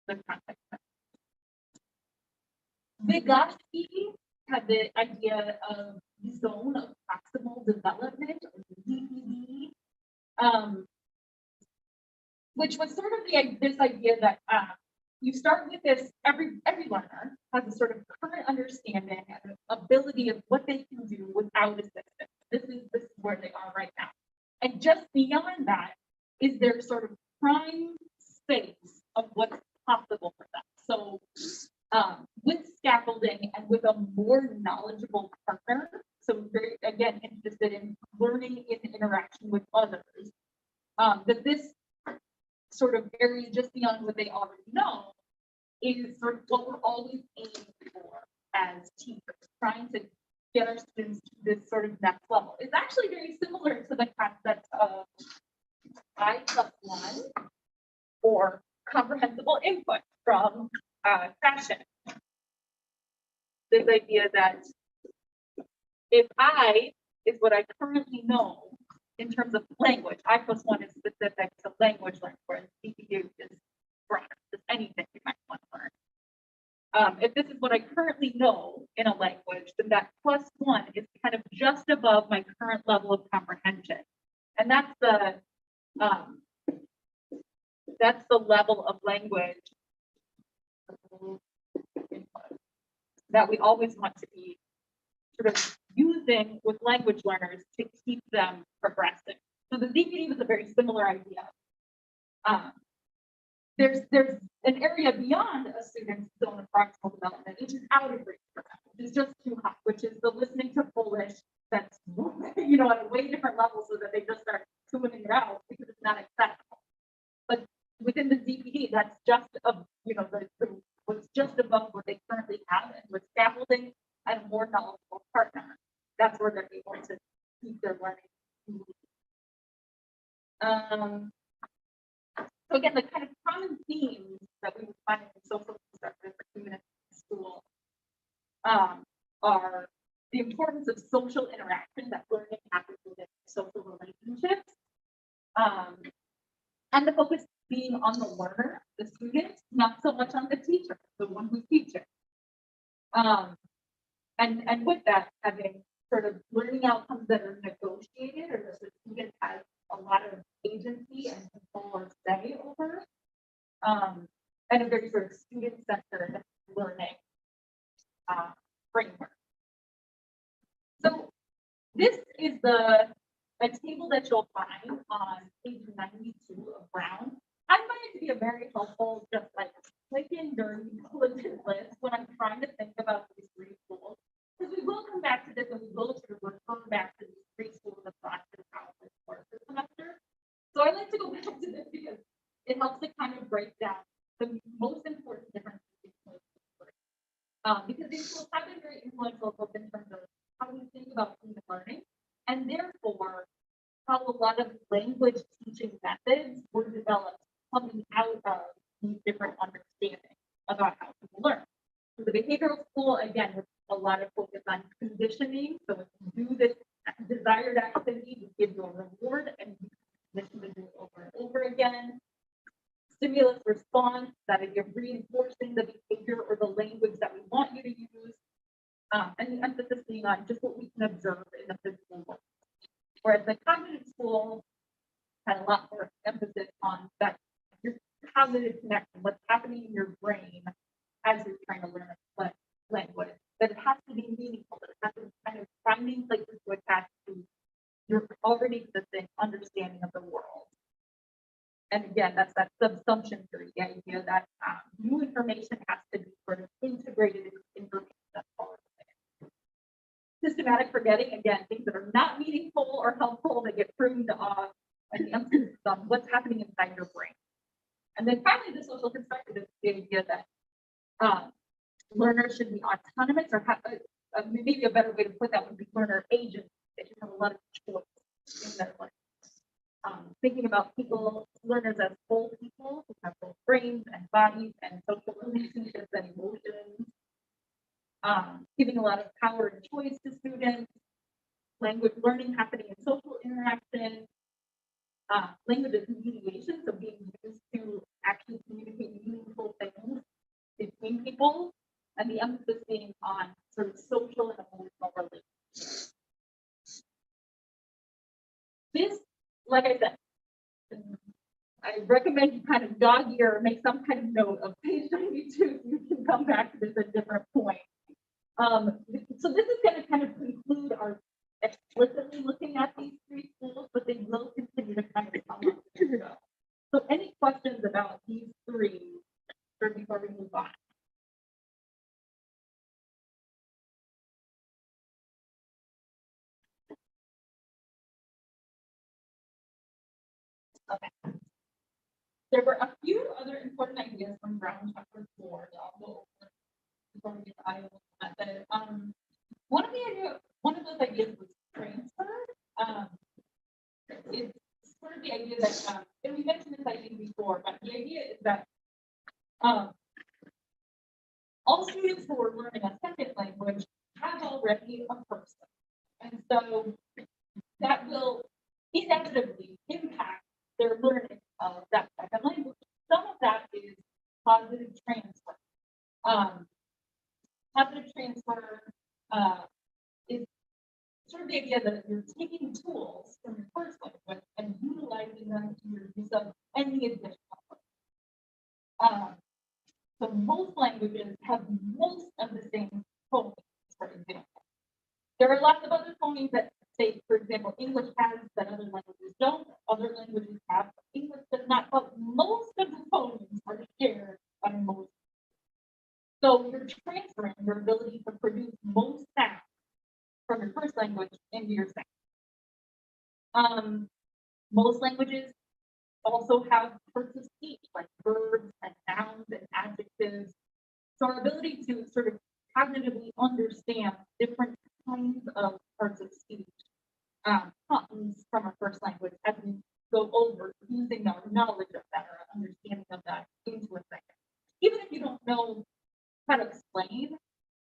the context. Vygotsky had the idea of the zone of proximal development, or ZPD, which was sort of this idea that you start with this, every learner has a sort of current understanding and ability of what they can do without assistance. This is where they are right now. And just beyond that is their sort of prime space of what's possible for them. So with scaffolding and with a more knowledgeable partner, so very, again, interested in learning in interaction with others, that this sort of area just beyond what they already know is sort of what we're always aiming for as teachers, trying to get our students to this sort of next level. It's actually very similar to the concept of I+1 or comprehensible input from fashion. This idea that if I is what I currently know in terms of language, I+1 is specific to language learning, whereas CPU is broader, just anything you might want to learn. If this is what I currently know in a language, then that +1 is kind of just above my current level of comprehension. And that's the level of language that we always want to be sort of using with language learners to keep them progressing. So the ZPD was a very similar idea. There's an area beyond a student's zone of proximal development, which is out of reach for them, which is just too hot, which is the listening to Polish that's you know, at a way different level so that they just start tuning it out because it's not acceptable. But within the DPD, that's just you know, what's just above what they currently have, and with scaffolding and a more knowledgeable partner, that's where they're able to keep their learning. So again, the kind of common themes that we would find in social construction for human school are the importance of social interaction, that learning happens within social relationships, and the focus being on the learner, the student, not so much on the teacher, the one who's teaching. And with that, having sort of learning outcomes that are negotiated, or that the student has a lot of agency and control or say over, and a very sort of student-centered learning framework. So this is a table that you'll find on page 92 of Brown. I find it to be a very helpful, just like clicking during the bulletin list when I'm trying to think about these three schools. Because we will come back to this and we will sort of refer back to these three schools across the course of the semester. So I like to go back to this because it helps to kind of break down the most important differences between these three. Because these schools have been very influential both in terms of how we think about human learning, and therefore how a lot of language teaching methods were developed coming out of these different understandings about how people learn. So the behavioral school, again, with a lot of focus on conditioning. So if you do this desired activity, we give you a reward, and you condition to do it over and over again. Stimulus response, that idea of reinforcing the behavior or the language that we want you to use, and the emphasis being on just what we can observe in the physical world. Whereas the cognitive school had a lot more emphasis on that your cognitive connection, what's happening in your brain as you're trying to learn language, that it has to be meaningful, that it has to be kind of finding places to attach to your already existing understanding of the world. And again, that's that subsumption theory, the idea that new information has to be sort of integrated into information that's already there. Systematic forgetting, again, things that are not meaningful or helpful, they get pruned off, and the emphasis on what's happening inside your brain. And then finally, the social constructivist, the idea that learners should be autonomous, or have maybe a better way to put that would be learner agents. They should have a lot of choice in their learning. Thinking about people, learners as whole people who have both brains and bodies and social relationships and emotions. Giving a lot of power and choice to students. Language learning happening in social interaction. Language as mediation, so being used to actually communicate meaningful things between people, and the emphasis being on sort of social and emotional relationships. This, like I said, I recommend you kind of dog ear or make some kind of note of page 92. You can come back to this at a different point. So this is going to kind of conclude our explicitly looking at these three schools, but they will continue to kind of come up as we go. So any questions about these three before we move on? Okay. There were a few other important ideas from Brown chapter 4 that I'll go over before we get to Iowa method. One of those ideas was transfer. It's sort of the idea that, and we mentioned this idea before, but the idea is that all students who are learning a second language have already a first language. And so that will inevitably impact their learning of that second language. Some of that is positive transfer. Positive transfer is sort of the idea that you're taking tools from your first language and utilizing them to your use of any additional language. So most languages have most of the same phonemes, for example. There are lots of other phonemes that say, for example, English has that other languages don't, other languages have, English does not, but most of the phonemes are shared by most. So you're transferring your ability to produce most sounds from your first language into your second. Most languages also have parts of speech, like verbs and nouns and adjectives. So our ability to sort of cognitively understand different kinds of parts of speech comes from our first language as we go over using our knowledge of that or understanding of that into a second. Even if you don't know how to explain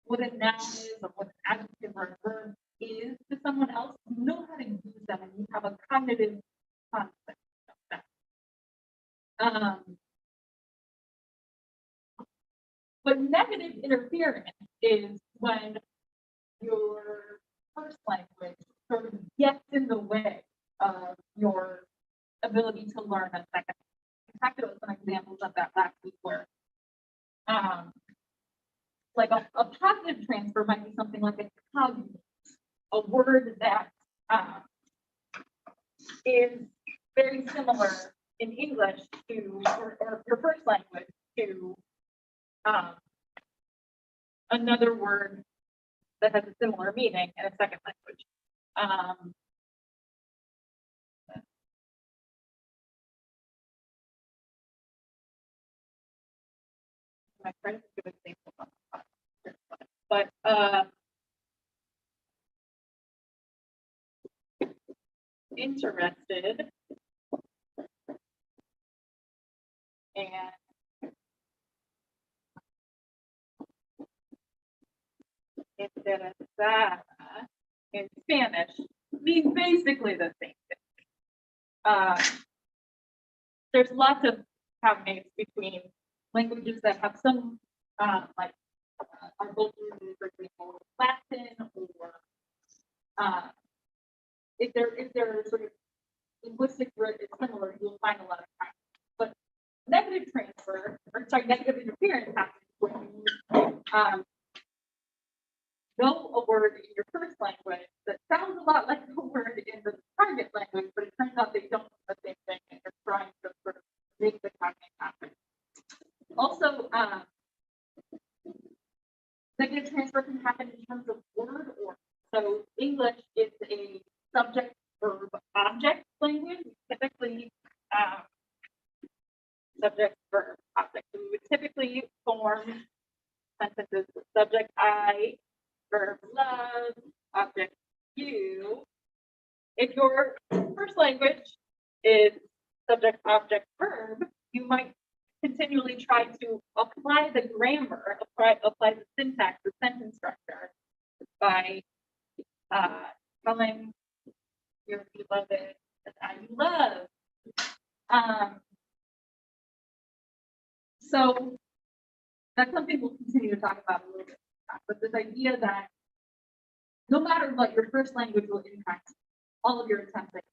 what a noun is or what an adjective or a verb is to someone else, you know how to use them and you have a cognitive concept of that. But negative interference is when your first language sort of gets in the way of your ability to learn a second. I talked about some examples of that last week where like a positive transfer might be something like a cognate, a word that is very similar in English to, or your first language to another word that has a similar meaning in a second language. My friends give examples on the podcast, but interested and interesada in Spanish mean basically the same thing. There's lots of cognates between languages that have some like are both used, for example, Latin or if they're sort of linguistic root is similar, you'll find a lot of times. But negative transfer, or sorry, negative interference happens when you know a word in your first language that sounds a lot like a word in the target language, but it turns out they don't mean the same thing, and you're trying to sort of make the cognate happen. Also, negative transfer can happen in terms of word order. So English is a subject, verb, object language. We typically subject, verb, object. So we would typically form sentences with subject I, verb love, object you. If your first language is subject, object, verb, you might continually try to apply the grammar, apply the syntax, the sentence structure by telling your beloved that I love. So that's something we'll continue to talk about a little bit. But this idea that no matter what, your first language will impact all of your attempts at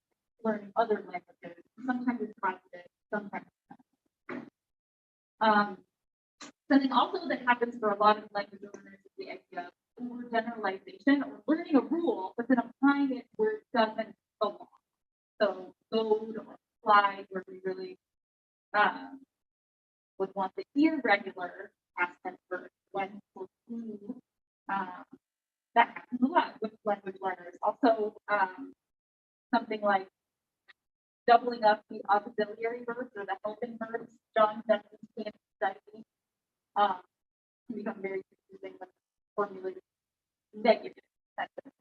learning other languages. Sometimes it's positive, sometimes it's not. Something also that happens for a lot of language learners is the idea of overgeneralization or learning a rule, but then applying it where it doesn't belong. So code or applied where we really would want the irregular past tense verbs when for who that happens a lot with language learners. Also, something like doubling up the auxiliary verbs or the helping verbs. John Denson's can't study can become very confusing when formulated negative sentences.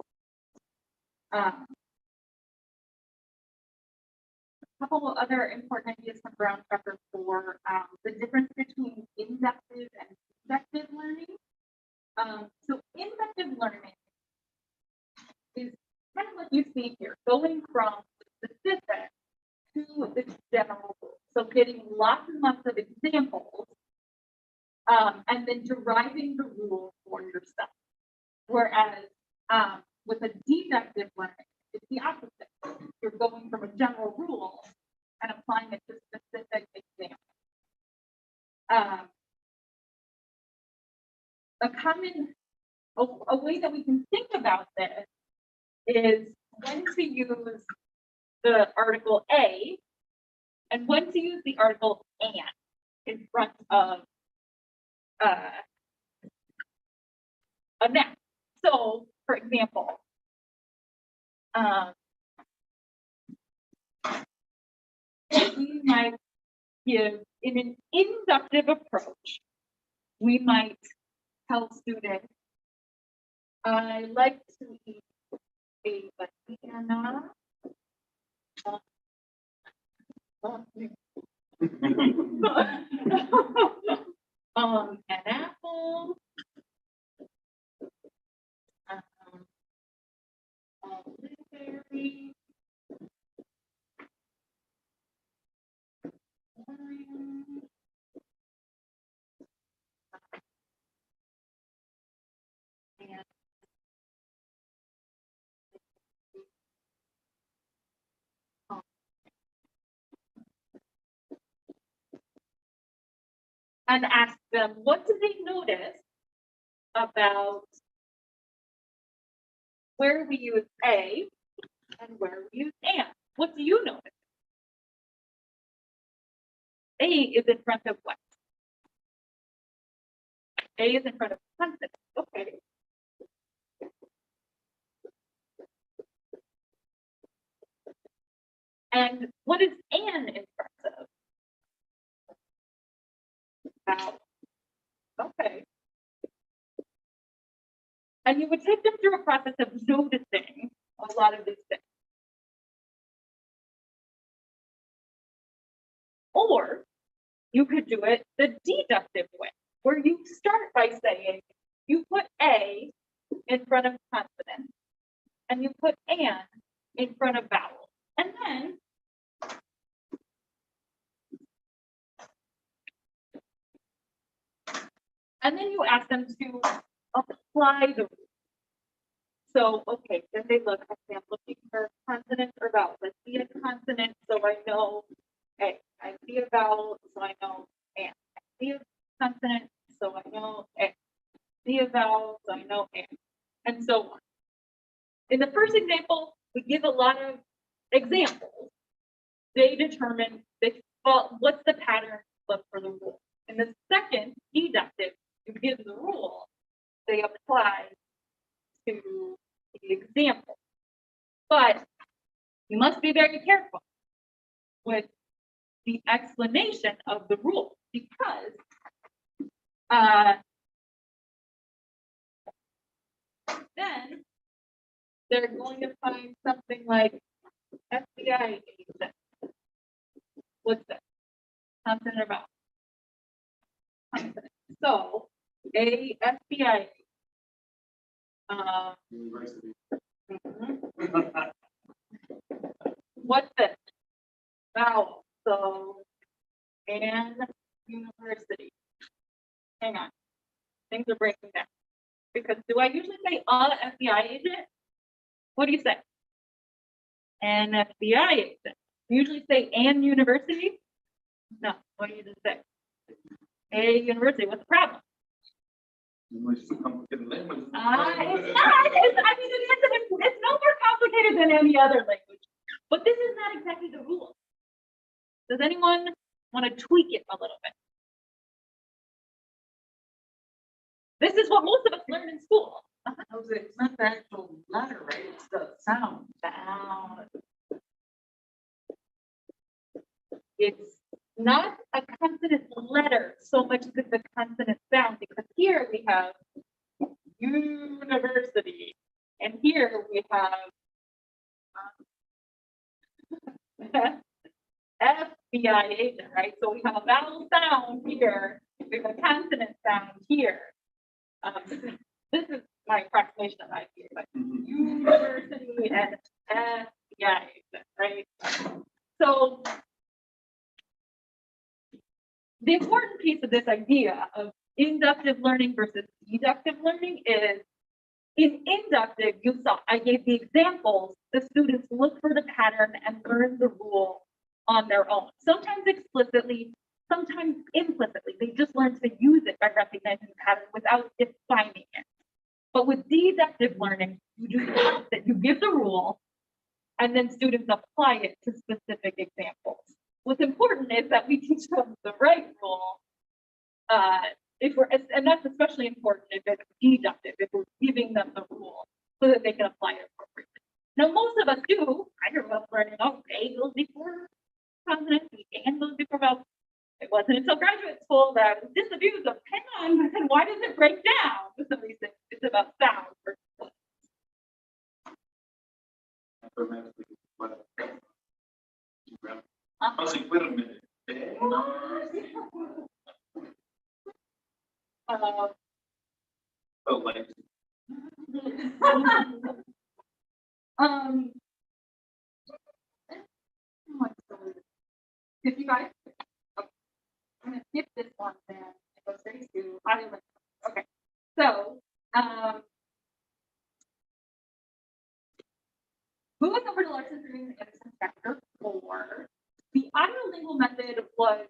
A couple of other important ideas from Brown chapter 4, the difference between inductive and subjective learning. So inductive learning is kind of what you see here, going from the specific to the general rule. So getting lots and lots of examples and then deriving the rule for yourself. Whereas with a deductive learning, it's the opposite. You're going from a general rule and applying it to specific examples. A way that we can think about this is when to use the article a and when to use the article and in front of a noun. So, for example, we might give, in an inductive approach, we might tell students, I like to eat a banana. An apple. A blueberry. Orange. And and ask them, what do they notice about where we use a and where we use and? What do you notice? A is in front of what? A is in front of consonant. Okay. And what is an in front of? Vowel. Okay. And you would take them through a process of noticing a lot of these things. Or you could do it the deductive way, where you start by saying you put a in front of consonant and you put an in front of vowel. And then you ask them to apply the rule. So, okay, then they look, okay, I'm looking for consonants or vowels. I see a consonant, so I know A. I see a vowel, so I know and. I see a consonant, so I know A. I see a vowel, so I know and. And so on. In the first example, we give a lot of examples. They determine what's the pattern, look for the rule. In the second deductive, you give the rule, they apply to the example. But you must be very careful with the explanation of the rule, because then they're going to find something like FBI agent. What's that? Consonant or vowel? Consonant. So a FBI. University. What's this? Vowel. So an university. Hang on. Things are breaking down. Because do I usually say FBI agent? What do you say? An FBI agent. You usually say an university? No. What do you just say? A university. What's the problem? It's too complicated language. It's not. It's no more complicated than any other language. But this is not exactly the rule. Does anyone want to tweak it a little bit? This is what most of us learn in school. It's not the actual letter, right? It's the sound. It's not a consonant letter so much as it's a consonant sound, because here we have university, and here we have FBI agent, right? So we have a vowel sound here, we have a consonant sound here. This is my approximation of idea, but university and FBI agent, right? So the important piece of this idea of inductive learning versus deductive learning is, in inductive, you saw, I gave the examples, the students look for the pattern and learn the rule on their own. Sometimes explicitly, sometimes implicitly. They just learn to use it by recognizing the pattern without defining it. But with deductive learning, you do the opposite. You give the rule, and then students apply it to specific examples. What's important is that we teach them the right rule. And that's especially important if it's deductive, if we're giving them the rule so that they can apply it appropriately. Now, most of us do. I grew up learning, oh, A goes before consonants and those before vowels. It wasn't until graduate school that I was disabused of, hang on, but then why does it break down? Because some of these things, it's about sound. Automatically, but I was like, wait a minute. Oh, like, Um, if you guys, okay, I'm gonna skip this one then and go straight to audio language. Okay, so, moving over to Larson Green Edison chapter 4, the audiolingual method was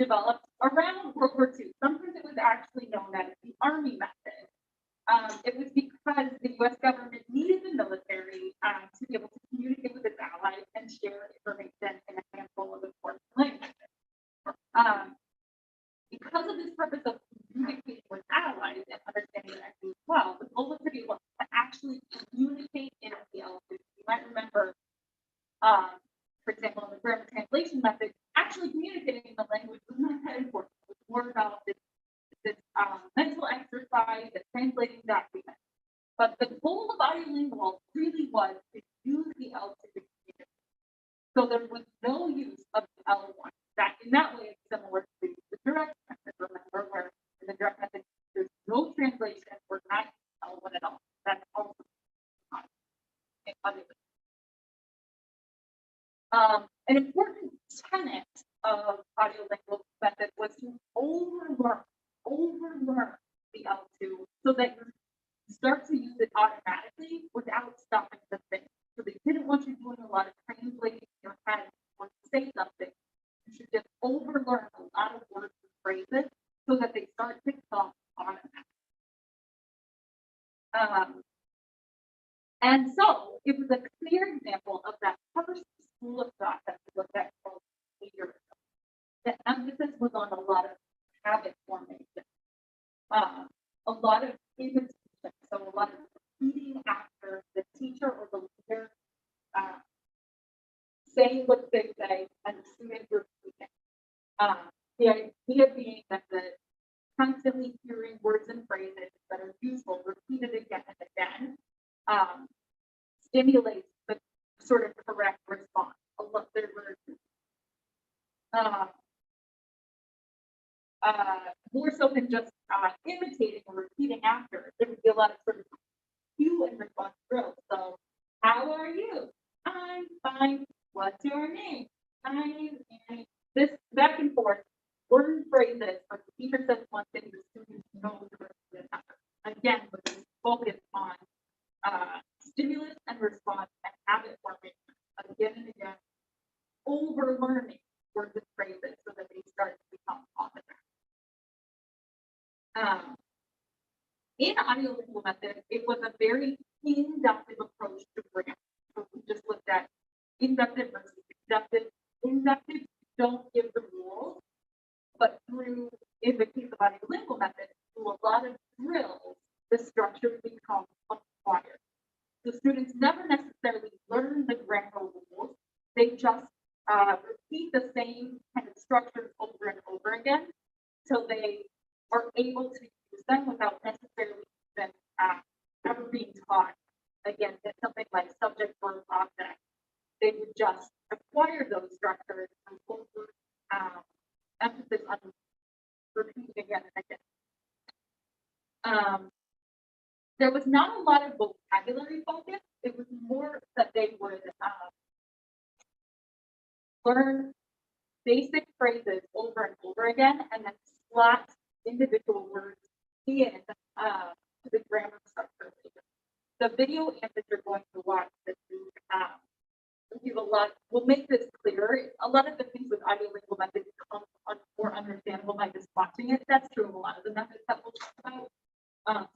developed around World War II. Sometimes it was actually known as the Army method. It was because the U.S. government needed the military to be able to communicate with its allies and share information in a handful of important languages. Because of this purpose of communicating with allies and understanding their enemies well, the goal was to be able to actually communicate in the language. You might remember, for example, in the grammar translation method, actually communicating in the language was not that important. It was more about this mental exercise and translating documents. But the goal of audiolingual really was to use the L2 to communicate. So there was no use of the L1. That in that way, it's similar to the direct method. Remember, where in the direct method, there's no translation or not L1 at all. That's also not in audiolingual. An important tenet of audiolingual method was to overlearn the L2 so that you start to use it automatically without stopping the thing. So they didn't want you doing a lot of translating in your head when you say something. You should just overlearn a lot of words and phrases so that they start to come automatically. And so it was a clear example of that first school of thought that we looked at called behaviorism. The emphasis was on a lot of habit formation, a lot of imitation, so a lot of repeating after the teacher or the leader, saying what they say and the student repeating. The idea being that the constantly hearing words and phrases that are useful, repeated again and again, stimulates the sort of correct response. More so than just imitating or repeating after. There would be a lot of sort of cue and response drills. So, how are you? I'm fine. What's your name? This back and forth, word phrases, or the teacher says one thing, the students know the rest of the another. Again, with this focus on stimulus and response and habit formation again and again, over learning words and phrases so that they start to become automatic. In audiolingual method, it was a very inductive approach to grammar. So we just looked at inductive versus deductive. Inductive don't give the rules, but through, in the case of audiolingual method, through a lot of drills, the structure becomes acquired. The students never necessarily learn the grammar rules. They just repeat the same kind of structures over and over again till they are able to use them without necessarily even ever being taught. Again, it's something like subject, verb, object. They would just acquire those structures and over emphasis on repeating again and again. There was not a lot of vocabulary focus. It was more that they would learn basic phrases over and over again and then slot individual words in to the grammar structure. The video that you're going to watch this week will give a lot, will make this clearer. A lot of the things with audiolingual methods become more understandable by just watching it. That's true of a lot of the methods that we'll talk about.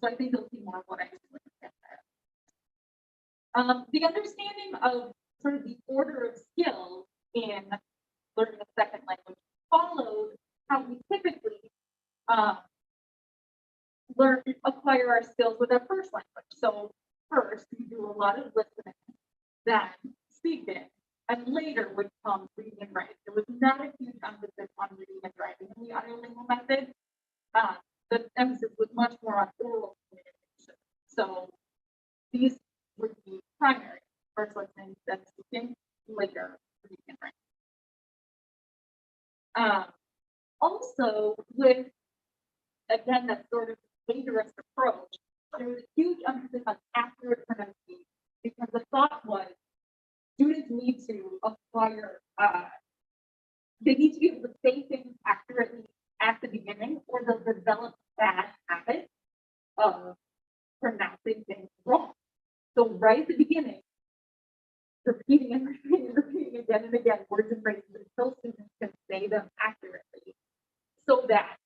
So I think you'll see more of what I just want to get there. The understanding of sort of the order of skills in learning a second language follows how we typically acquire our skills with our first language. So first, we do a lot of listening, then speaking, And later would come reading and writing. There was not a huge emphasis on reading and writing in the audiolingual method. The emphasis was much more on oral communication. So these would be primary, first listening, then speaking, later reading and writing. Also, with, again, that sort of dangerous approach, there was a huge emphasis on accurate pronunciation because the thought was students need to acquire, they need to be able to say things accurately at the beginning, or they'll develop bad habits of pronouncing things wrong. So right at the beginning, repeating and repeating and repeating again and again words and phrases until students can say them accurately, so that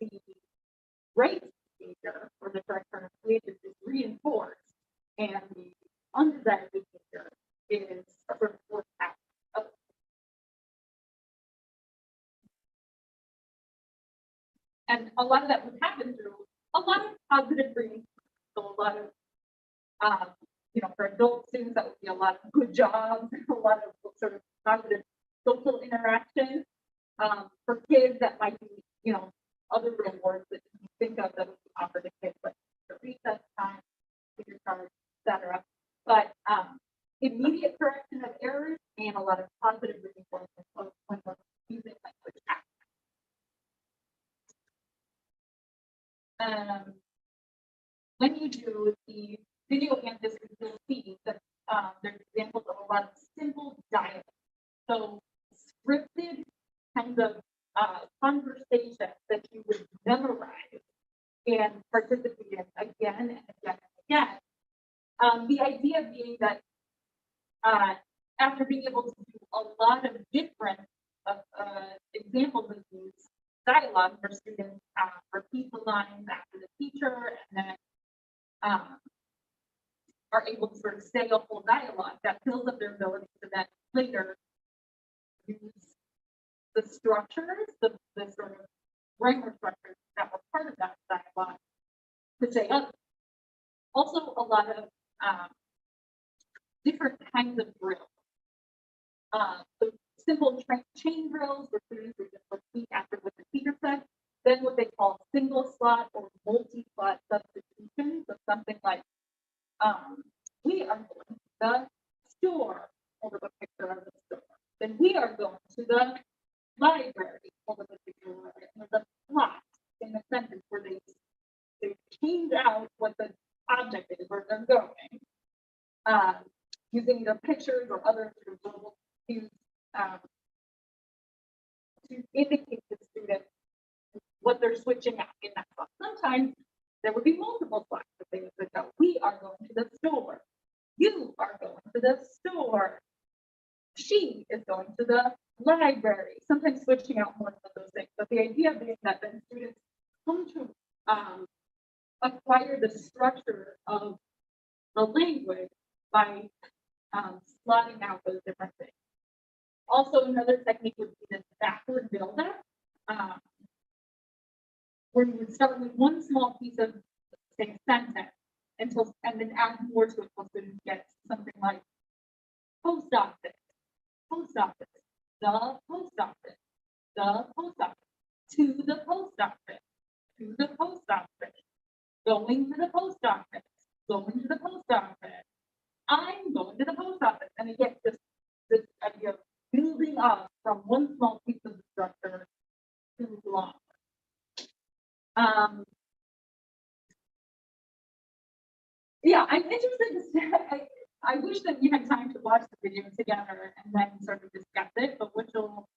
the right behavior or the correct pronunciation is reinforced and the undesired behavior is sort of forced out. And a lot of that would happen through a lot of positive reinforcement. So a lot of, for adult students, that would be a lot of good jobs, a lot of sort of positive social interaction. For kids, that might be, other rewards that you think of that would be offered to kids, like the recess time, figure cards, etc. But immediate correction of errors and a lot of positive reinforcement of when we're using language actions. When you do the video answers, you'll see that there's examples of a lot of simple dialogue. So scripted kinds of conversations that you would memorize and participate in again and again and again. The idea being that after being able to do a lot of different examples of these dialogue for students, repeat the lines after the teacher, and then are able to sort of say a whole dialogue, that builds up their ability to then later use the structures, the sort of grammar structures that were part of that dialogue to say other. Also, a lot of different kinds of drills. So simple chain drills where students would just repeat after what the teacher said. Then what they call single slot or multi-slot substitution. So something like, we are going to the store, over the picture of the store. Then we are going to the library, over the picture of it. And there's a plot in the sentence where they change out what the object is, where they're going, using either pictures or other sort of global cues to indicate to the student what they're switching out in that box. Sometimes there would be multiple slots that they would switch out. We are going to the store. You are going to the store. She is going to the library. Sometimes switching out more of those things. But the idea being that then students come to acquire the structure of the language by slotting out those different things. Also, another technique would be this backward buildup, where you would start with one small piece of the same sentence and then add more to it until students get something like post office, the post office, the post office, to the post office, to the post office, going to the post office, going to the post office, I'm going to the post office. And again, this idea of building up from one small piece of the structure to long. Yeah, I'm interested to I wish that we had time to watch the video together and then sort of discuss it, but what you'll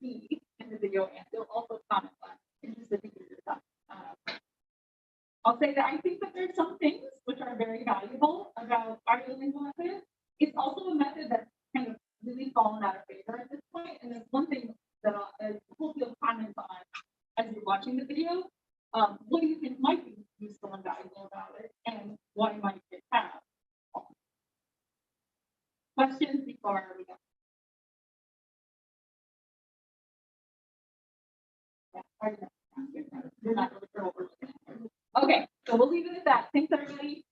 see in the video, and you'll also comment on. Interested to hear your thoughts. I'll say that I think that there's some things which are very valuable about audiolingual method. It's also a method that's kind of really fallen out of favor at this point, and there's one thing that I hope you'll comment on as you're watching the video. What do you think might be useful and valuable about it, and why might it have? Questions before we go? Yeah, you're not really sure what we're looking at. Okay, so we'll leave it at that. Thanks, everybody.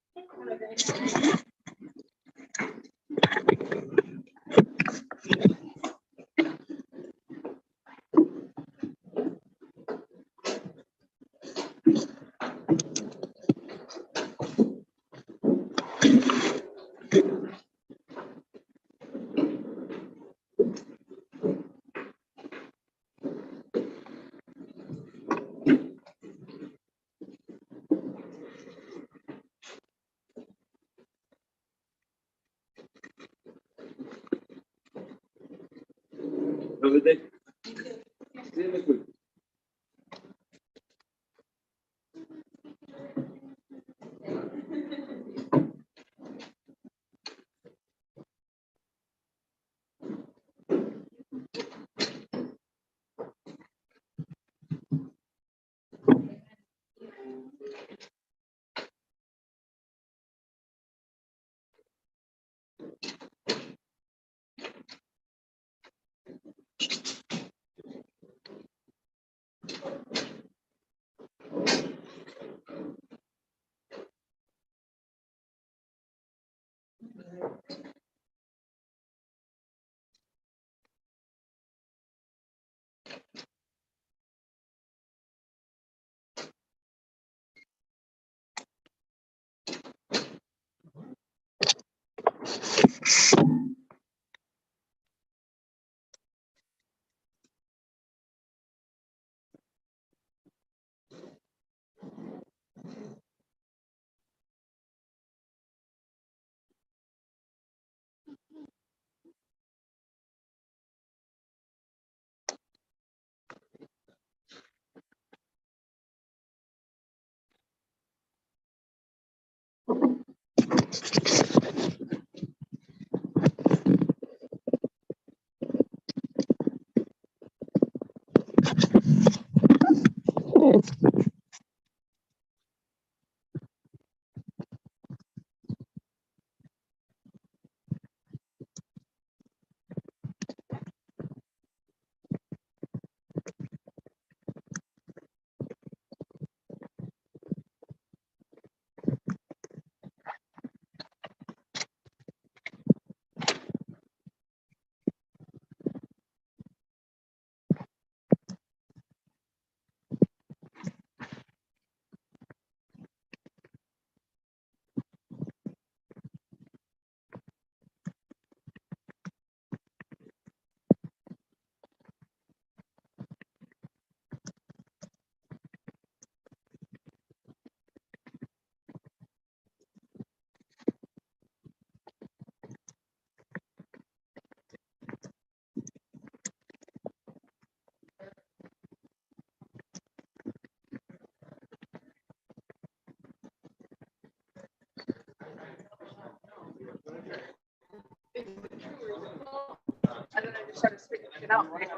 Have a good day. See you next week. And then I just started speaking it out. Right?